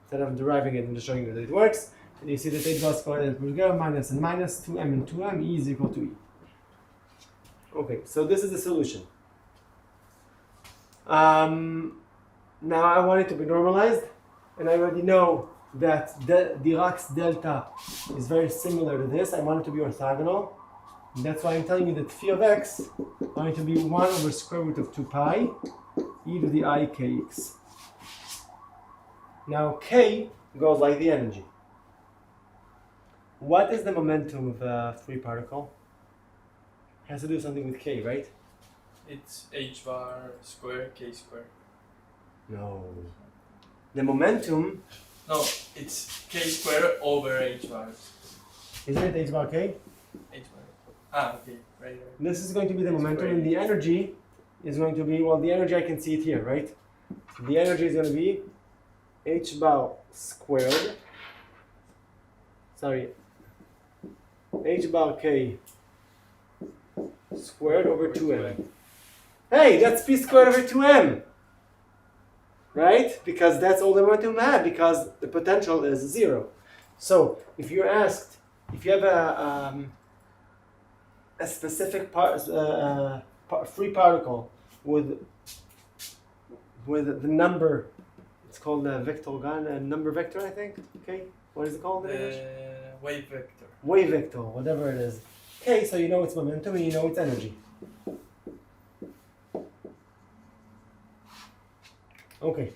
Instead of deriving it, I'm just showing you that it works. And you see that h bar squared is together, minus and minus, 2m and 2m, e is equal to e. Okay, so this is the solution. Now I want it to be normalized, and I already know that Dirac's delta is very similar to this. I want it to be orthogonal. And that's why I'm telling you that phi of x is going to be 1 over square root of 2 pi e to the I kx. Now k goes like the energy. What is the momentum of a free particle? Has to do something with k, right? It's h bar square k square. No. The momentum, No, it's k square over h bar. isn't it h bar k? H bar. Ah, okay, right. This is going to be the It's momentum, great. and the energy is going to be, well, the energy I can see it here, right? The energy is going to be h bar squared, h bar k squared over 2m. Hey, that's p squared over 2m, right? Because that's all the momentum had, because the potential is 0. So if you're asked, if you have a specific free particle with the number, it's called a vector gun, a number vector, I think. Okay, what is it called in English? Wave vector. Wave vector, whatever it is. Okay, so you know its momentum and you know its energy. Okay.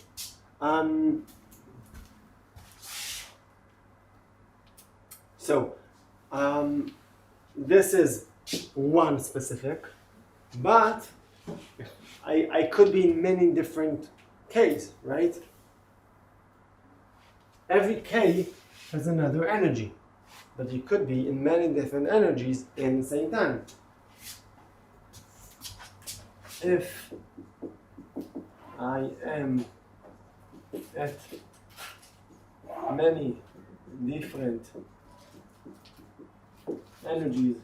This is one specific, but I could be in many different K's, right? Every K has another energy, but you could be in many different energies in the same time. If I am at many different energies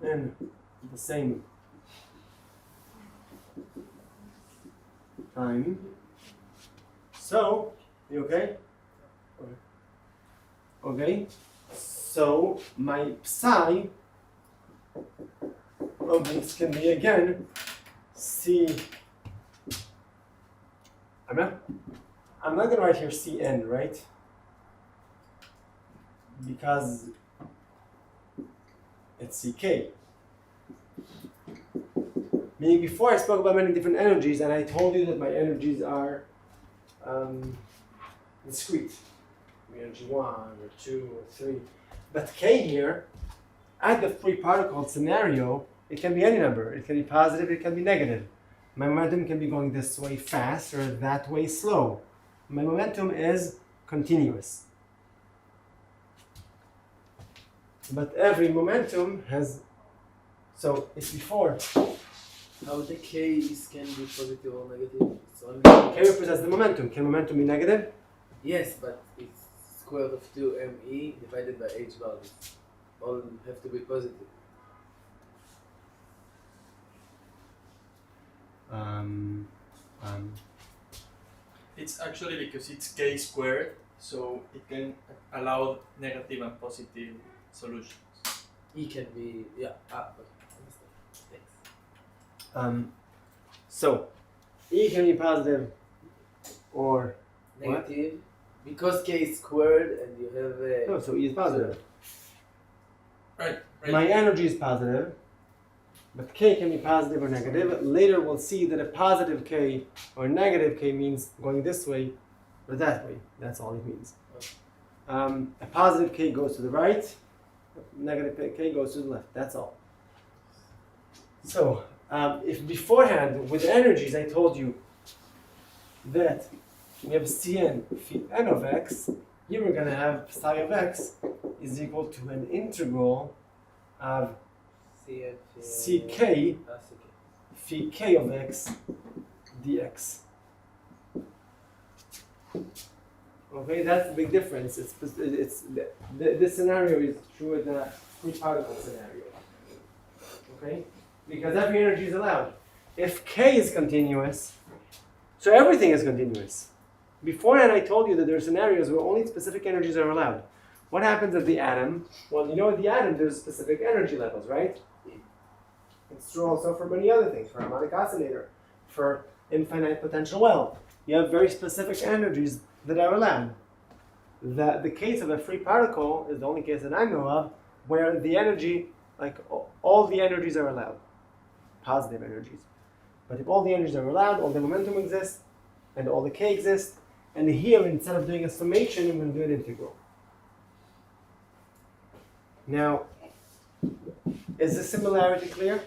in the same time. So, you okay? Okay. So my psi of this can be again C. I'm not gonna write here Cn, right? Because it's Ck. Meaning before I spoke about many different energies and I told you that my energies are discrete. Energy 1 or 2 or 3. But K here, at the free particle scenario, it can be any number. It can be positive, it can be negative. My momentum can be going this way fast or that way slow. My momentum is continuous. But every momentum has, so it's before. How the k can be positive or negative? It's only K represents the momentum. Can momentum be negative? yes, but it's square root of 2me divided by h bar. All have to be positive. It's actually because it's k squared, so it can allow negative and positive solutions. E can be okay, understand. Thanks. So E can be positive or Negative because k is squared and you have a no, so E is positive. Right. My energy is positive, but K can be positive or negative. Later we'll see that a positive K or negative K means going this way or that way. That's all it means. A positive k goes to the right, a negative k goes to the left. That's all. So, if beforehand with energies I told you that we have Cn phi n of x, here we're going to have psi of x is equal to an integral of ck phi k of x dx. Okay, that's the big difference. This scenario is true with the free particle scenario. Okay, because every energy is allowed. If k is continuous, so everything is continuous. Beforehand, I told you that there are scenarios where only specific energies are allowed. What happens at the atom? Well, you know at the atom there's specific energy levels, right? It's true also for many other things, for harmonic oscillator, for infinite potential well. You have very specific energies that are allowed. The case of a free particle is the only case that I know of where the energy, like all the energies are allowed, positive energies. But if all the energies are allowed, all the momentum exists, and all the k exists, and here instead of doing a summation, I'm going to do an integral. Now, is the similarity clear?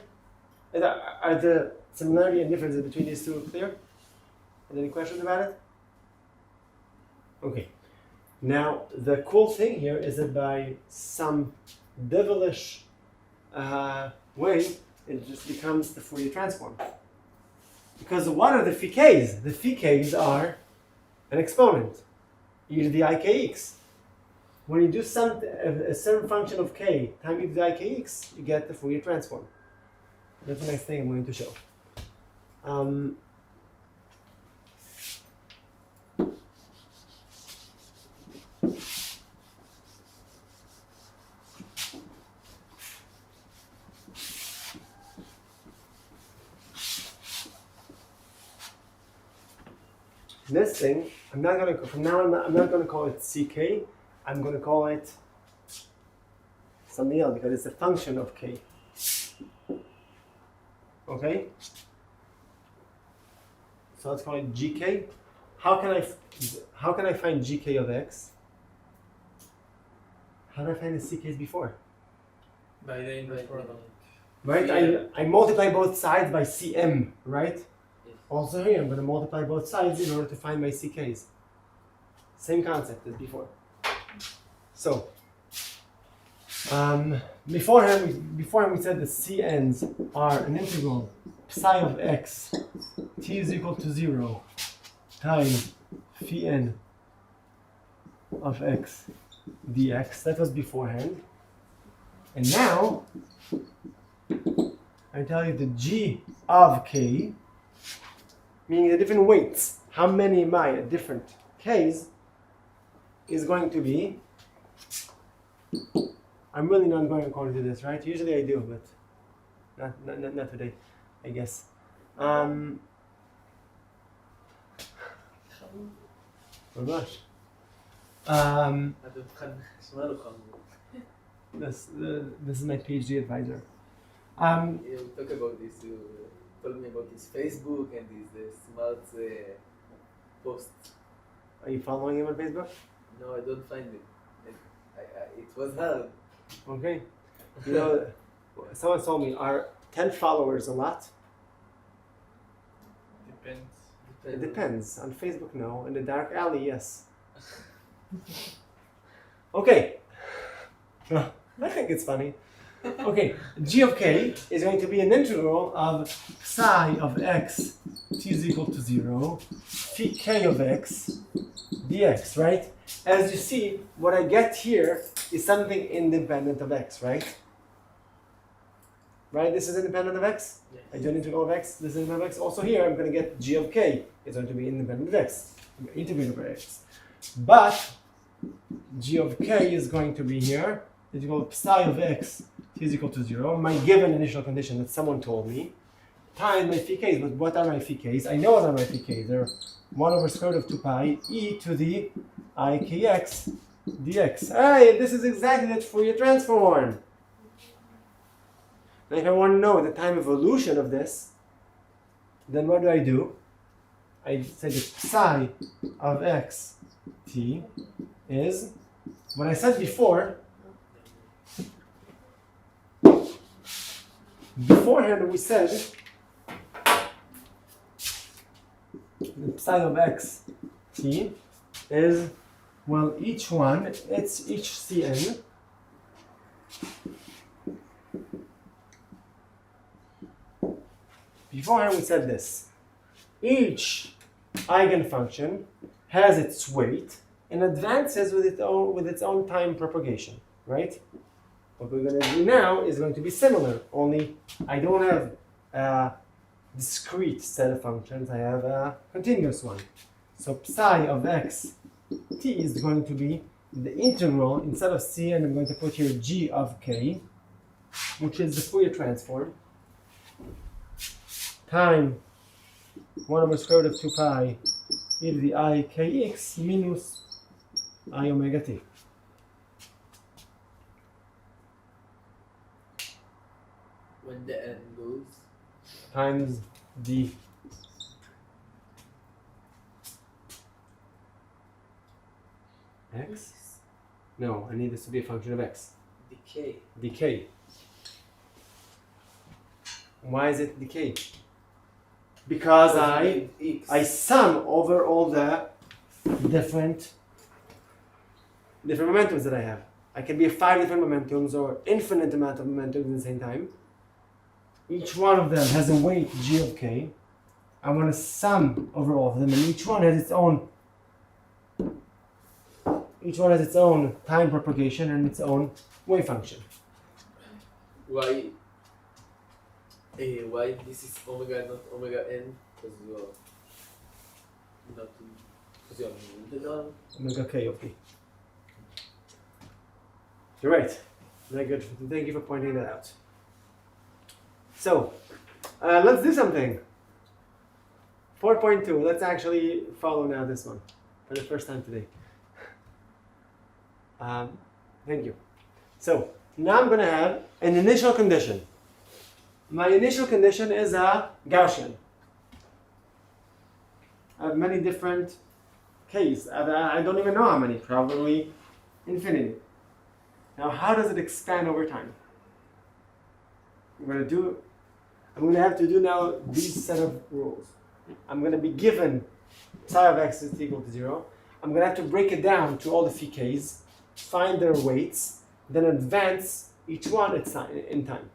Are the similarity and differences between these two clear? Any questions about it? Okay. Now, the cool thing here is that by some devilish way, it just becomes the Fourier transform. Because what are the phi k's? The phi k's are an exponent, e to the ikx. When you do a certain function of k times e to the ikx, you get the Fourier transform. That's the next thing I'm going to show. This thing, I'm not going to call it ck. I'm going to call it something else because it's a function of k. Okay? So let's call it gk. How can I find gk of x? How did I find the ck's before? By the inverse product. Right? I multiply both sides by cm, right? Also here, I'm going to multiply both sides in order to find my ck's. Same concept as before. So, beforehand we said the cn's are an integral psi of x t is equal to 0 times phi n of x dx. That was beforehand. And now, I tell you the g of k, meaning the different weights, how many am I at different k's, is going to be, I'm really not going according to this, right? Usually I do, but not today, I guess. Oh gosh. This is my PhD advisor. You talk about this, you told me about his Facebook and his smart posts. Are you following him on Facebook? No, I don't find it. It was hard. Okay. You know, someone told me, are 10 followers a lot? Depends. It depends. On Facebook, no. In the dark alley, yes. Okay. I think it's funny. Okay, g of k is going to be an integral of psi of x t is equal to 0 phi k of x dx, right? As you see, what I get here is something independent of x, right? Right, this is independent of x? Yes. I do an integral of x, this is independent of x. Also here, I'm going to get g of k is going to be independent of x. I'm going to integrate over x. But g of k is going to be here, is equal to psi of x t is equal to 0, my given initial condition that someone told me, times my phi k's. But what are my phi k's? I know what are my phi k's. They're 1 over square root of 2 pi e to the ikx dx. Hey, this is exactly that Fourier transform. Now if I want to know the time evolution of this, then what do? I say that psi of x t is what I said beforehand we said the psi of x t is, well, each one, it's each Cn beforehand we said this. Each eigenfunction has its weight and advances with its own time propagation, right? What we're going to do now is going to be similar, only I don't have a discrete set of functions, I have a continuous one. So psi of x t is going to be the integral, instead of c, and I'm going to put here g of k, which is the Fourier transform, time 1 over square root of 2 pi e to the I kx minus I omega t. When the n goes. Times d. X? No, I need this to be a function of x. Decay. Decay. Why is it decay? Because I sum over all the different momentums that I have. I can be 5 different momentums or infinite amount of momentums at the same time. Each one of them has a weight g of k. I want to sum over all of them, and each one has its own time propagation and its own wave function. Why this is omega not omega n? Because you're integral. Omega k of t. You're right. Very good. Thank you for pointing that out. So, let's do something. 4.2. Let's actually follow now this one for the first time today. Thank you. So, now I'm going to have an initial condition. My initial condition is a Gaussian. I have many different K's. I don't even know how many, probably infinity. Now, how does it expand over time? I'm going to have to do now these set of rules. I'm going to be given psi of x is equal to 0. I'm going to have to break it down to all the phi k's, find their weights, then advance each one in time.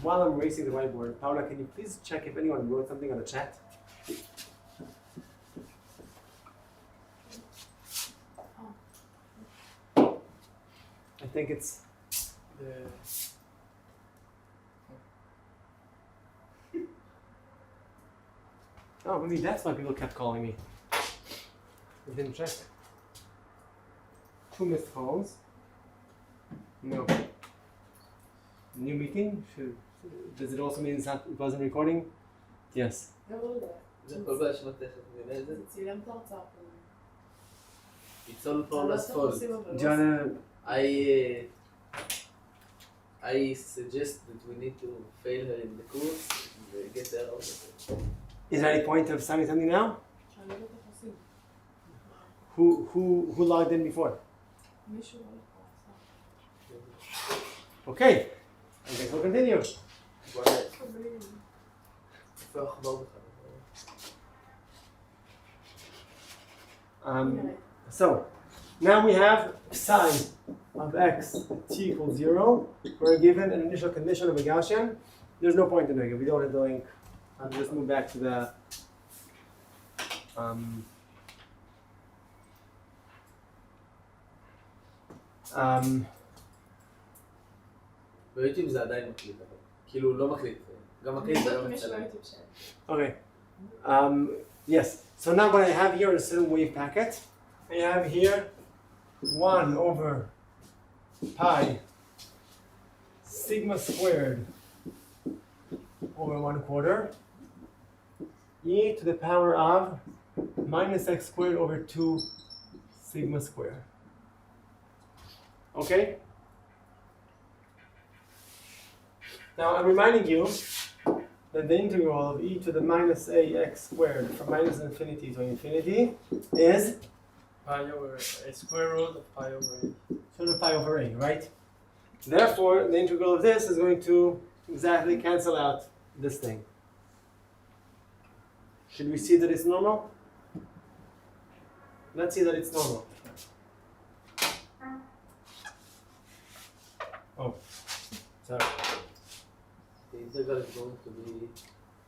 While I'm erasing the whiteboard, Paula, can you please check if anyone wrote something on the chat? I think it's oh, maybe that's why people kept calling me. We didn't check. 2 missed calls. No. New meeting? Does it also mean it wasn't recording? Yes. זה כל באשמתך, את מבינה את זה? זה צילם את ההרצאה פה. It's all Paula's fault. Jana, I suggest that we need to fail her in the course and get her out of it. is there any point of starting something now? שאני לא יודעת איך עושים. Who logged in before? מישהו לא יכול. Okay. I guess we'll continue. איפה העכבר בכלל? So, now we have psi of x t equals 0. We're given an initial condition of a Gaussian. There's no point in doing it. We don't have the link. I'll just move back to the ביוטיוב זה עדיין מקליט, אבל כאילו לא מקליט, גם מקליט וגם מצלם. okay. Yes. So now what I have here is a certain wave packet. I have here 1 over pi sigma squared over 1/4 e to the power of minus x squared over 2 sigma squared. Okay? Now I'm reminding you that the integral of e to the minus ax squared from minus infinity to infinity is Pi over a square root of pi over a. sort of pi over a, right? Therefore, the integral of this is going to exactly cancel out this thing. Should we see that it's normal? Let's see that it's normal. Oh, sorry. The integral is going to be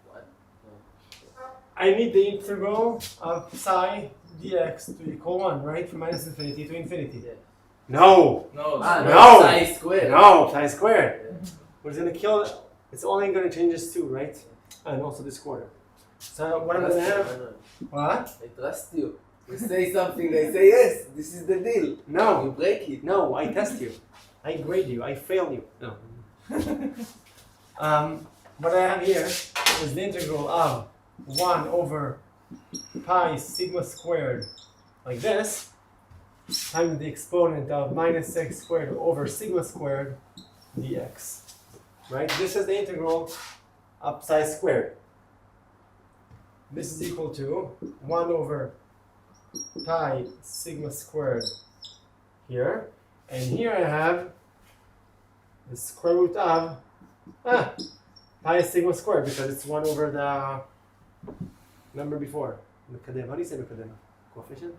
what? No. I need the integral of psi dx to equal 1, right? From minus infinity to infinity. Yeah. No! No, Ah, so- No. Psi squared. No, psi squared. Yeah. We're going to kill it. It's only going to change this 2, right? And also this quarter. So what I'm going to have... What? I trust you. You say something, I say yes. This is the deal. You No. break it. No, I test you. I grade you. I fail you. No. What I have here is the integral of 1 over pi sigma squared, like this, times the exponent of minus x squared over sigma squared dx. Right? This is the integral of psi squared. This is equal to 1 over pi sigma squared here. And here I have the square root of pi sigma squared, because it's 1 over the number before. How do you say Makadema? Coefficient?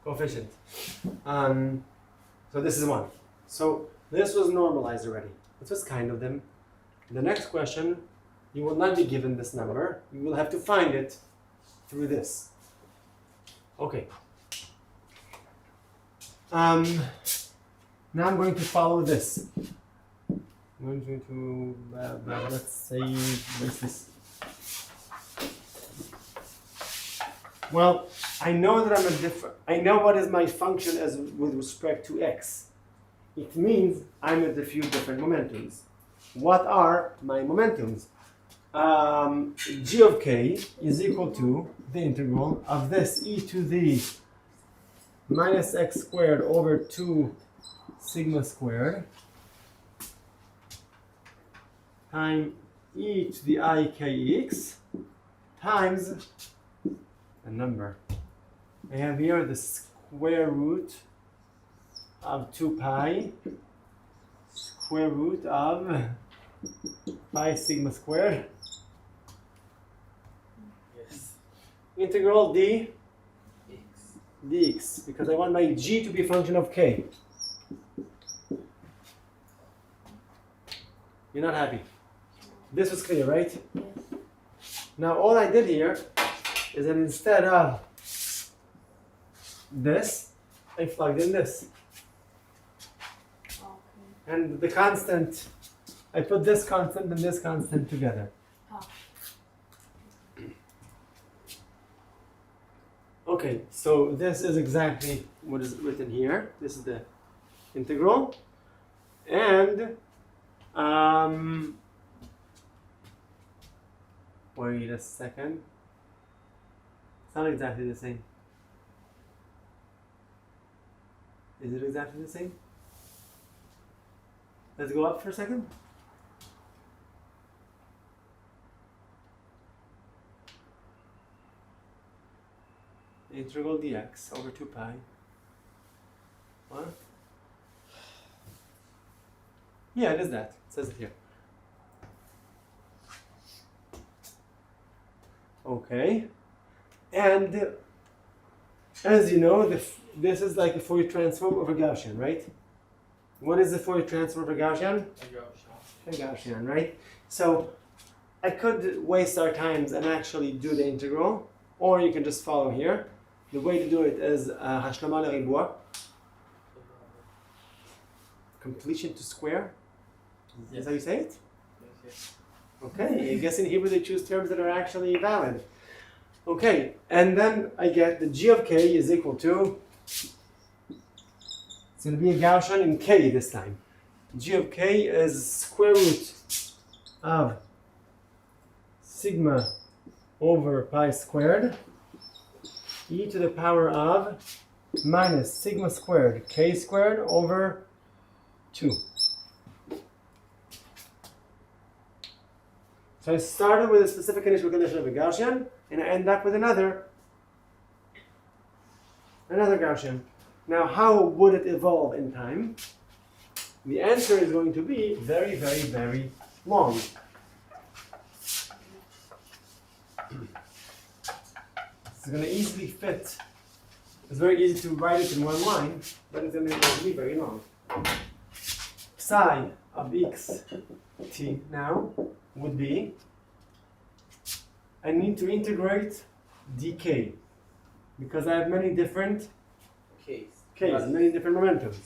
Coefficient. So this is 1. So this was normalized already. This was kind of them. The next question, you will not be given this number. You will have to find it through this. Okay. Now I'm going to follow this. I'm going to, let's say, what's this? Well, I know that I know what is my function as with respect to x. It means I'm at a few different momentums. What are my momentums? G of k is equal to the integral of this e to the minus x squared over 2 sigma squared times e to the I kx times a number. I have here the square root of 2 pi square root of pi sigma squared Yes. integral d X. dx, because I want my g to be a function of k. You're not happy. This was clear, right? Yes. Now all I did here is that instead of this, I plugged in this. Okay. And the constant, I put this constant and this constant together. Ah. Okay, so this is exactly what is written here. This is the integral. And, wait a second. It's not exactly the same. Is it exactly the same? Let's go up for a second. Integral dx over 2 pi. What? Yeah, it is that. It says it here. Okay. And as you know, this is like a Fourier transform of a Gaussian, right? What is the Fourier transform of a Gaussian? A Gaussian, right? So I could waste our times and actually do the integral, or you can just follow here. The way to do it is hashlama l'riboua, completion to square. Is that how you say it? Yes. Okay, I guess in Hebrew they choose terms that are actually valid. Okay, and then I get the g of k is equal to, it's going to be a Gaussian in k this time. G of k is square root of sigma over pi squared e to the power of minus sigma squared k squared over 2. So I started with a specific initial condition of a Gaussian, and I end up with another Gaussian. Now, how would it evolve in time? The answer is going to be very, very, very long. It's going to easily fit. It's very easy to write it in one line, but it's going to be very long. Psi of x t now would be, I need to integrate dk because I have many different k's, many different momentums.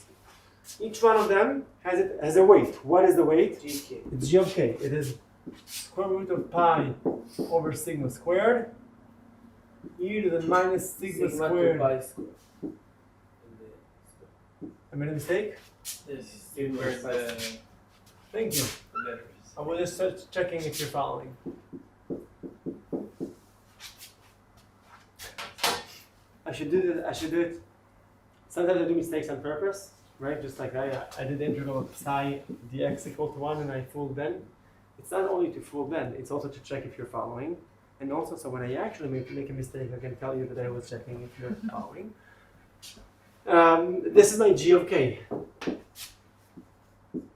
Each one of them has a weight. What is the weight? GK. It's g of k. It is square root of pi over sigma squared e to the minus sigma squared. To pi squared. I made a mistake? Yes, you were the Thank you. letters. I will just start checking if you're following. I should do it. Sometimes I do mistakes on purpose, right? Just like I did the integral of psi dx equal to 1 and I fooled Ben. It's not only to fool Ben, it's also to check if you're following. And also, so when I actually make a mistake, I can tell you that I was checking if you're following. This is my g of k.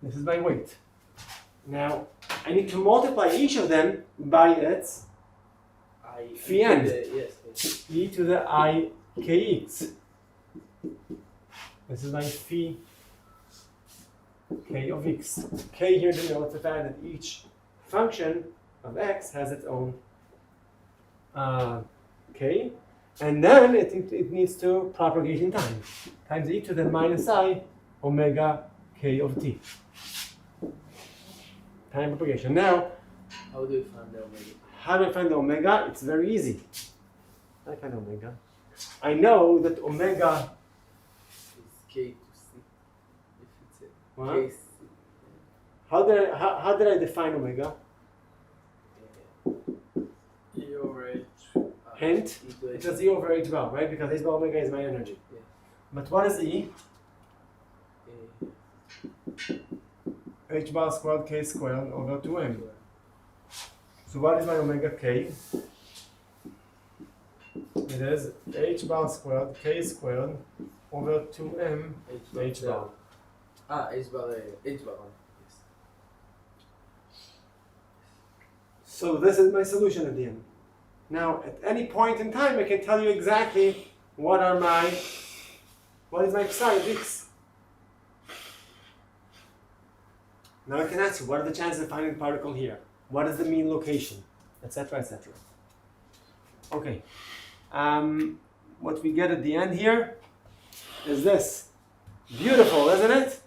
This is my weight. Now, I need to multiply each of them by its phi n. Yes. E to the I kx. This is my phi k of x. K here denotes the fact that each function of x has its own k, and then it needs to propagate in time times e to the minus I omega k of t. Time propagation. Now, How do you find the omega? how do I find the omega? It's very easy. How do I find omega? I know that omega. It's K to C. If it's a What? K C. How did I define omega? E over H. Hint. E to H. It's E over h bar, right? Because h bar omega is my energy. Yeah. But what is E? H bar squared k squared over 2m. So what is my omega k? It is h bar squared k squared over 2m h bar. H bar. H bar. Yes. So this is my solution at the end. Now, at any point in time, I can tell you exactly what is my psi of x. Now I can ask you, what are the chances of finding the particle here? What is the mean location? Etc., etc. Okay. What we get at the end here is this. Beautiful, isn't it?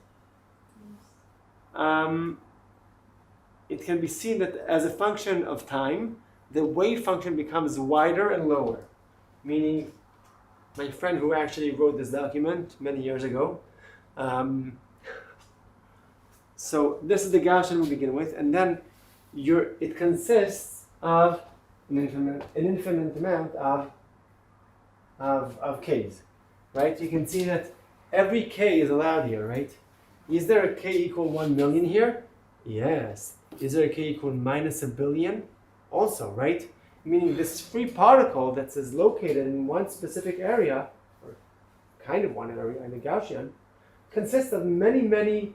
It can be seen that as a function of time, the wave function becomes wider and lower. Meaning, my friend who actually wrote this document many years ago, so this is the Gaussian we begin with, and then it consists of an infinite amount of k's, right? You can see that every k is allowed here, right? Is there a k equal 1 million here? Yes. Is there a k equal minus a billion? Also, right? Meaning this free particle that is located in one specific area, or kind of one area in the Gaussian, consists of many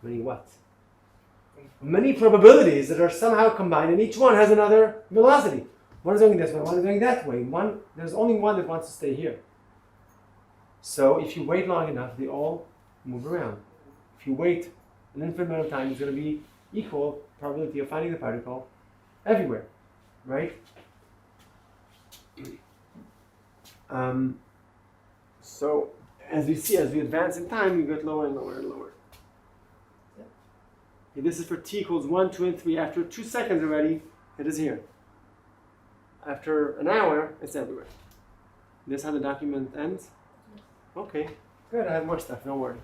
what? Many probabilities that are somehow combined, and each one has another velocity. One is going this way, one is going that way. There's only one that wants to stay here. So if you wait long enough, they all move around. If you wait an infinite amount of time, it's going to be equal probability of finding the particle everywhere, right? So as we see, as we advance in time, we get lower and lower and lower. Okay, this is for t equals 1, 2, and 3. After 2 seconds already, it is here. After an hour, it's everywhere. This is how the document ends? Okay, good. I have more stuff, don't worry.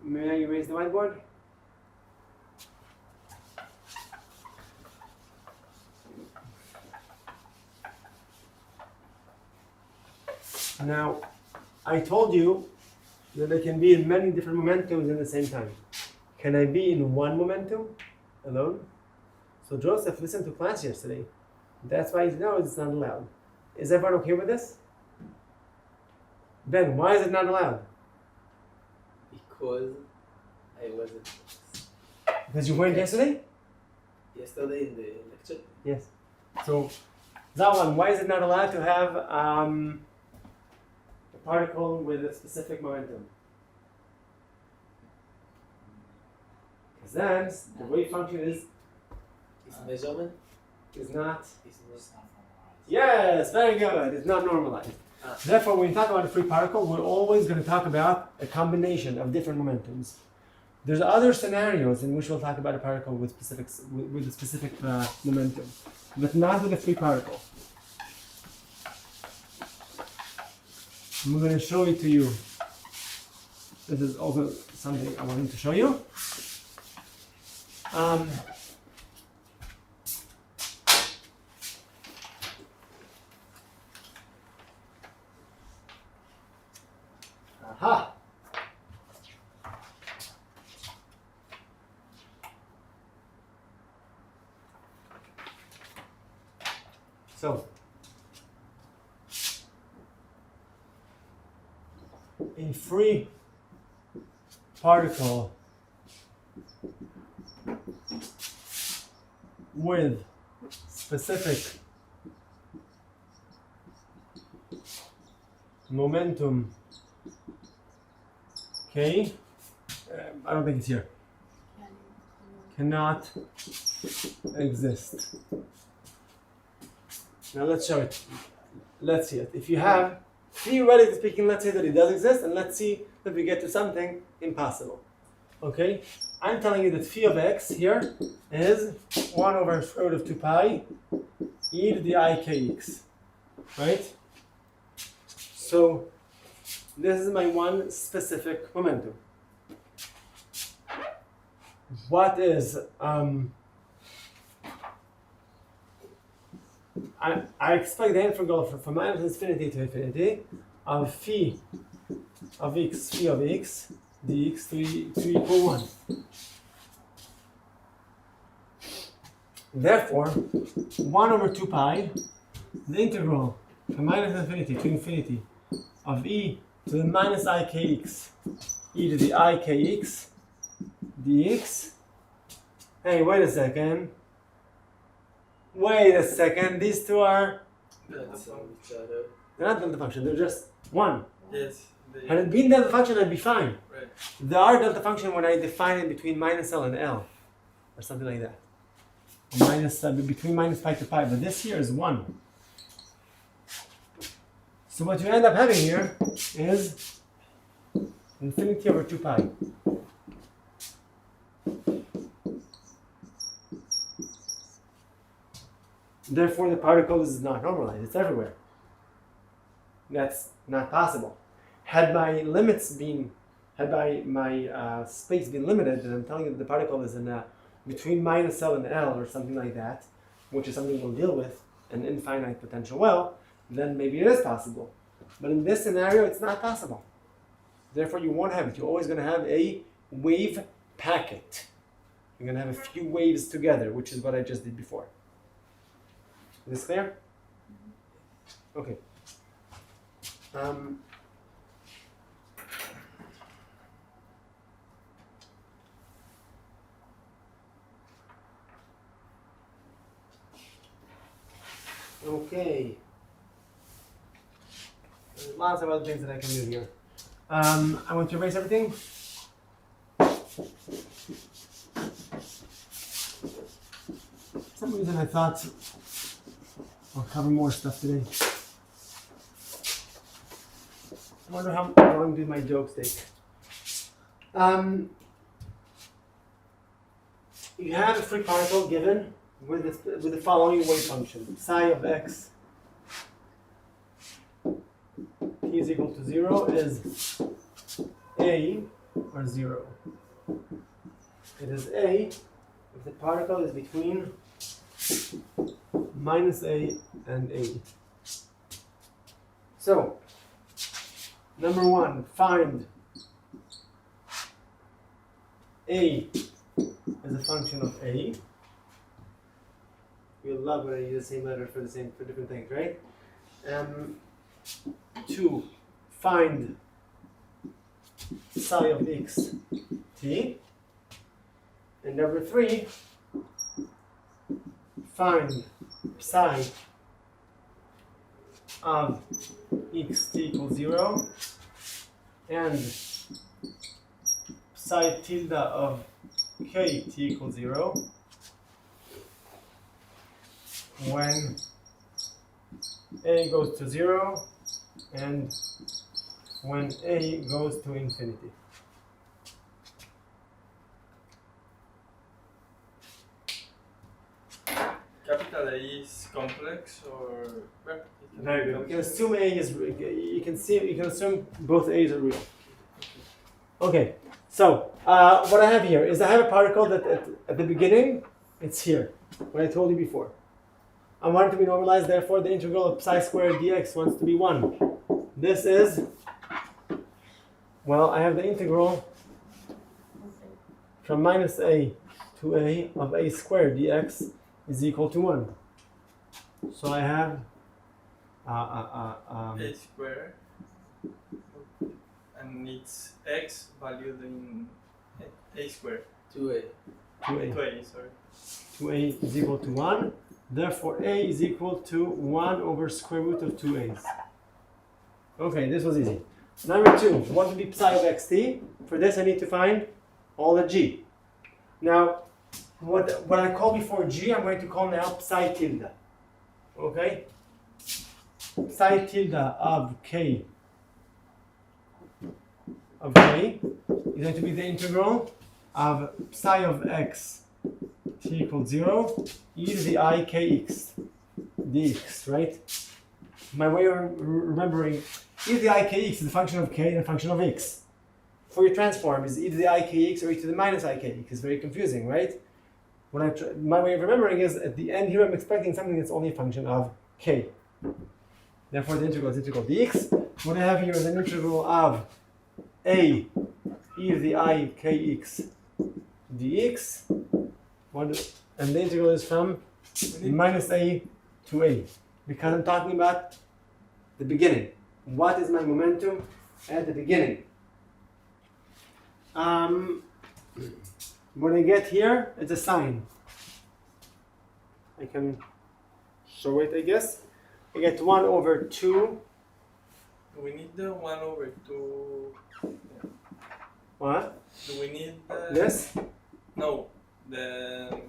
May I erase the whiteboard? Now, I told you that they can be in many different momentums at the same time. Can I be in one momentum alone? So Joseph listened to class yesterday. That's why he knows it's not allowed. Is everyone okay with this? Ben, why is it not allowed? Because I wasn't Because you weren't yesterday? yesterday in the lecture. Yes. So, Zawan, why is it not allowed to have a particle with a specific momentum? Because then the wave function Is measurement is not. is not. Yes, very good. It's not normalized. Therefore, when we talk about a free particle, we're always going to talk about a combination of different momentums. There's other scenarios in which we'll talk about a particle with with a specific momentum, but not with a free particle. I'm going to show it to you. This is also something I wanted to show you. Aha! So, a free particle with specific momentum K, I don't think it's here, cannot exist. Now let's show it. Let's see it. If you have, theoretically speaking, let's say that it does exist, and let's see that we get to something impossible. Okay? I'm telling you that phi of x here is 1 over square root of 2 pi e to the I kx. Right? So, this is my one specific momentum. What is, I expect the integral from minus infinity to infinity of phi of x dx to equal 1. Therefore, 1 over 2 pi, the integral from minus infinity to infinity of e to the minus I kx e to the I kx dx. Hey, wait a second. Wait a second. These two are. Each other. They're not delta function. They're just one. Yes. Had it been delta function, I'd be fine. Right. They are delta function when I define it between minus L and L, or something like that. Between minus pi to pi. But this here is 1. So what you end up having here is infinity over 2 pi. Therefore, the particle is not normalized. It's everywhere. That's not possible. Had my space been limited, and I'm telling you that the particle is in between minus L and L or something like that, which is something we'll deal with, an infinite potential well, then maybe it is possible. But in this scenario, it's not possible. Therefore, you won't have it. You're always going to have a wave packet. You're going to have a few waves together, which is what I just did before. Is this clear? Okay. Okay. There's lots of other things that I can do here. I want to erase everything. For some reason I thought I'll cover more stuff today. I wonder how long did my jokes take. You have a free particle given with the following wave function. Psi of x t is equal to 0 is a or 0. It is a if the particle is between minus a and a. So, number 1, find a is a function of a. You love when I use the same letter for different things, right? To find psi of x t, and number 3, find psi of x t equals 0 and psi tilde of k t equals 0 when a goes to 0 and when a goes to infinity. Capital A is complex or well, it can Very be good. We can complex. assume A is you can assume both A's are real. Okay. So what I have here is I have a particle that at the beginning it's here. What I told you before. I want it to be normalized. Therefore, the integral of psi squared dx wants to be 1. This is, well, I have the integral from minus a to a of a squared dx is equal to 1. So I have A square and it's x valued in a square. 2a. 2a. 2a, sorry. 2a is equal to 1. Therefore, a is equal to 1 over square root of 2a's. Okay, this was easy. Number 2, what would be psi of xt? For this, I need to find all the g. Now, what I called before g, I'm going to call now psi tilde. Okay? Psi tilde of k is going to be the integral of psi of x t equals 0 e to the I kx dx, right? My way of remembering e to the I kx is a function of k and a function of x. Fourier transform is e to the I kx or e to the minus I kx. It's very confusing, right? My way of remembering is at the end here I'm expecting something that's only a function of k. Therefore the integral is integral dx. What I have here is an integral of a e to the I kx dx. And the integral is from minus a to a. Because I'm talking about the beginning. What is my momentum at the beginning? When I get here, it's a sign. I can show it, I guess. I get 1 over 2. Do we need the 1 over 2? What? Do we need the... This? No, the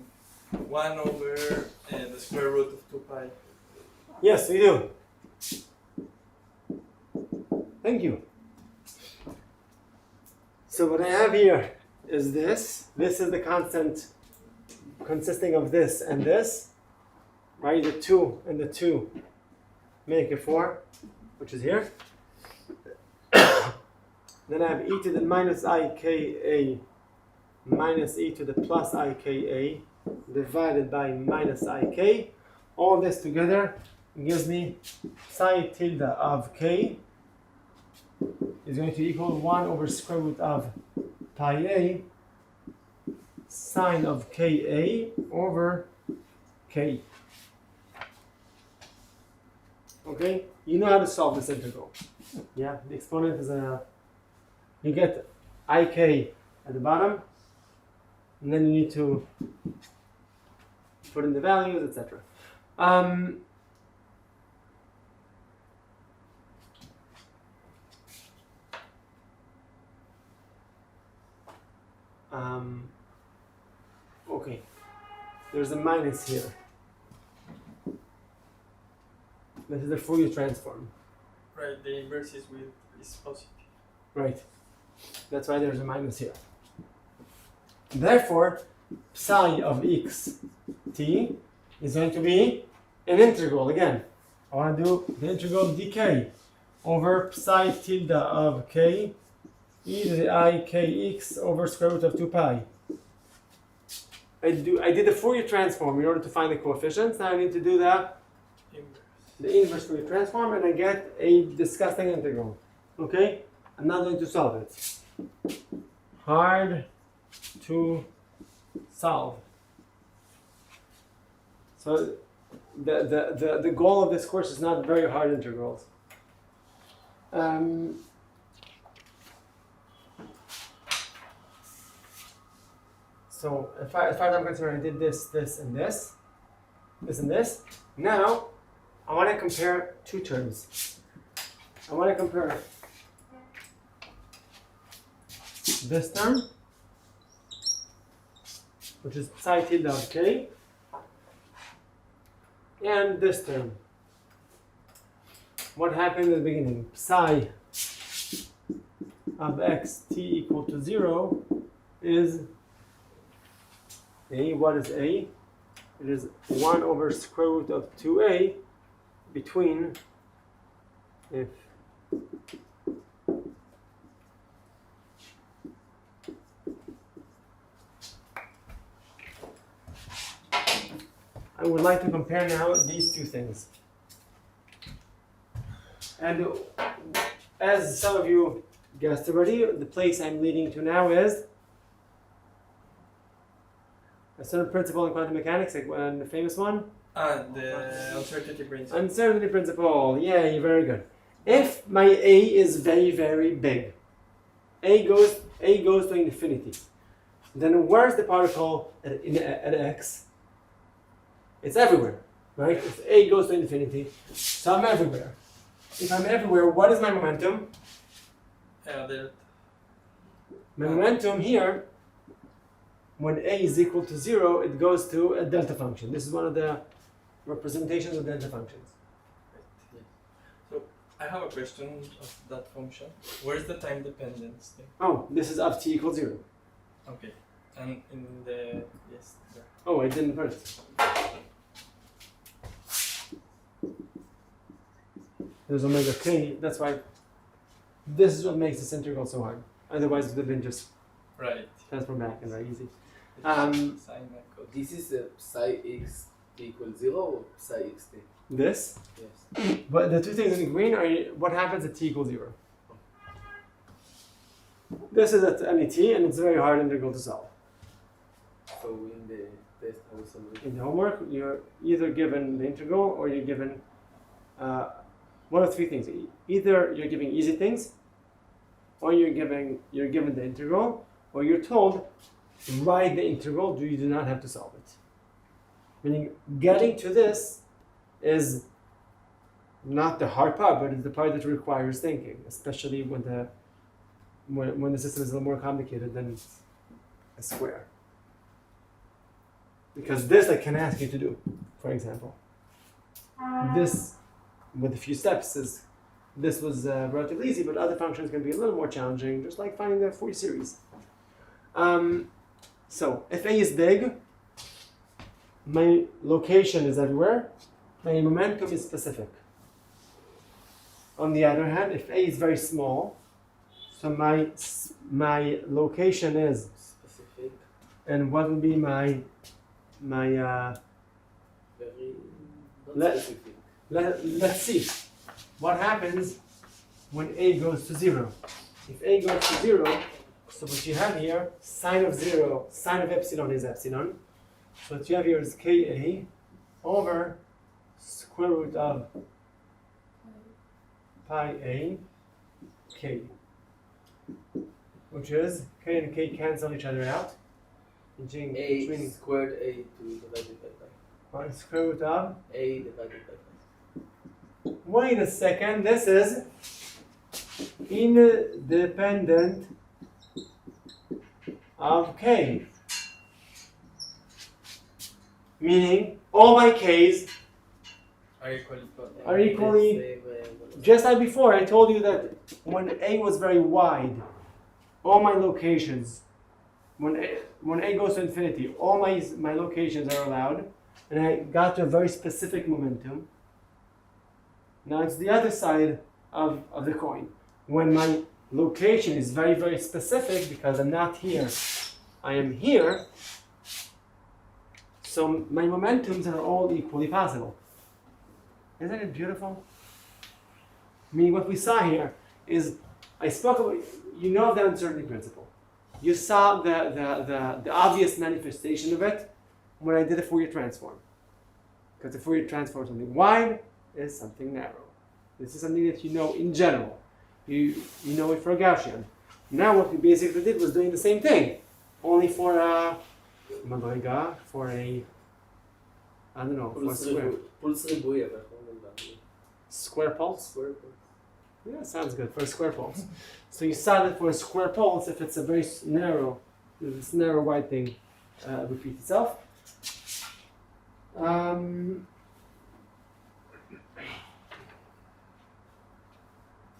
1 over the square root of 2 pi. Yes, we do. Thank you. So what I have here is this. This is the constant consisting of this and this. Right? The 2 and the 2 make a 4, which is here. Then I have e to the minus ika minus e to the plus ika divided by minus ik. All this together gives me psi tilde of k is going to equal 1 over square root of pi a sine of ka over k. Okay, you know how to solve this integral. Yeah, the exponent is you get ik at the bottom, and then you need to put in the values, etc. Okay, there's a minus here. This is the Fourier transform. Right, the inverse is positive. Right. That's why there's a minus here. Therefore, psi of x t is going to be an integral again. I want to do the integral of dk over psi tilde of k e to the I kx over square root of 2 pi. I did the Fourier transform in order to find the coefficients. Now I need to do the inverse Fourier transform, and I get a disgusting integral. Okay? I'm not going to solve it. Hard to solve. So the goal of this course is not very hard integrals. So as far as I'm concerned, I did this, and this, and this. Now, I want to compare two terms. I want to compare this term, which is psi tilde of k, and this term. What happened in the beginning? Psi of x t equal to 0 is a. What is a? It is 1 over square root of 2a between, if I would like to compare now these two things. And as some of you guessed already, the place I'm leading to now is a certain principle in quantum mechanics, like the famous one. The uncertainty principle. Uncertainty principle. Yeah, you're very good. If my a is very, very big, a goes to infinity, then where's the particle at x? It's everywhere, right? If a goes to infinity, so I'm everywhere. If I'm everywhere, what is my momentum? My momentum here, when a is equal to 0, it goes to a delta function. This is one of the representations of delta functions. So I have a question of that function. Where's the time dependence thing? Oh, this is of t equals 0. Okay. And in the yes. There. Oh, I didn't put it. There's omega k. That's why this is what makes this integral so hard. Otherwise, it would have been just Right. transform back and very easy. Sine code. This is a psi x t equals 0 or psi x t? This, Yes. but the two things in green are what happens at t equals 0. This is at any t, and it's a very hard integral to solve. So in the test, I will solve it. In the homework, you're either given the integral or you're given one of three things. Either you're giving easy things, or you're given the integral, or you're told write the integral. You do not have to solve it. Meaning, getting to this is not the hard part, but it's the part that requires thinking, especially when the system is a little more complicated than a square. Because this I can ask you to do, for example. This, with a few steps, this was relatively easy, but other functions can be a little more challenging, just like finding the Fourier series. So, if A is big, my location is everywhere, my momentum is specific. On the other hand, if A is very small, so my location is Specific, and what would be my very not Let- specific. let's see what happens when A goes to 0. If A goes to 0, so what you have here, sine of 0, sine of epsilon is epsilon. So what you have here is Ka over square root of pi A K, which is K and K cancel each other out. Which A means squared A divided by pi. square root of. A divided by pi. Wait a second, this is independent of K. Meaning, all my K's are equally, just like before, I told you that when A was very wide, all my locations, when A goes to infinity, all my locations are allowed, and I got to a very specific momentum. Now it's the other side of the coin. When my location is very, very specific, because I'm not here, I am here, so my momentums are all equally possible. Isn't it beautiful? I mean, what we saw here is, I spoke about, you know the uncertainty principle. You saw the obvious manifestation of it when I did a Fourier transform. Because the Fourier transform, something wide is something narrow. This is something that you know in general. You know it for a Gaussian. Now what we basically did was doing the same thing, only for a madriga, for a, I don't know, for a square. פולס ריבועי, אבל אנחנו לא מדברים. Square pulse? Square pulse. Yeah, sounds good, for a square pulse. So you saw that for a square pulse, if it's a very narrow, this narrow wide thing repeats itself.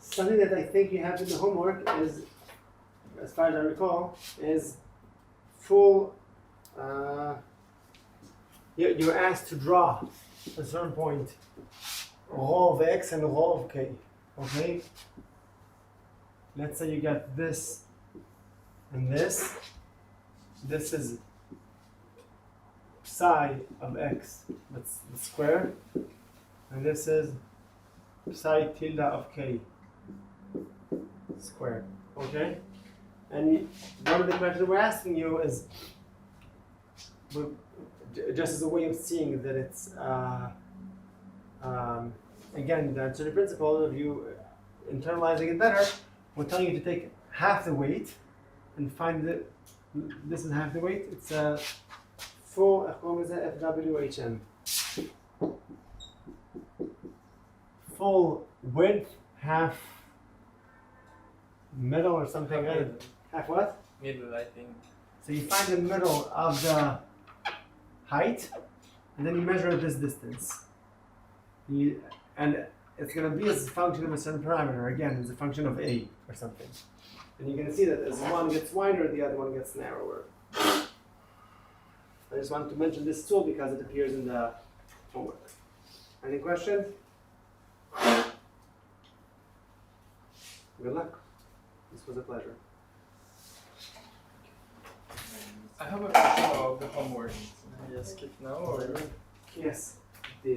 Something that I think you have in the homework is, as far as I recall, is full. You're asked to draw a certain point, rho of x and rho of k. Okay. Let's say you got this and this. This is psi of x, that's the square, and this is psi tilde of k squared. Okay? And one of the questions we're asking you is, just as a way of seeing that it's, again, the uncertainty principle of you internalizing it better, we're telling you to take half the weight and find that this is half the weight. It's a full FWHM. Full width, half middle or something. Half what? Middle, I think. So you find the middle of the height, and then you measure this distance. And it's going to be as a function of a certain parameter. Again, it's a function of a or something. And you're going to see that as one gets wider, the other one gets narrower. I just wanted to mention this tool because it appears in the homework. Any questions? Good luck. This was a pleasure. I have a question about the homework. Can I just skip now or? Yes. The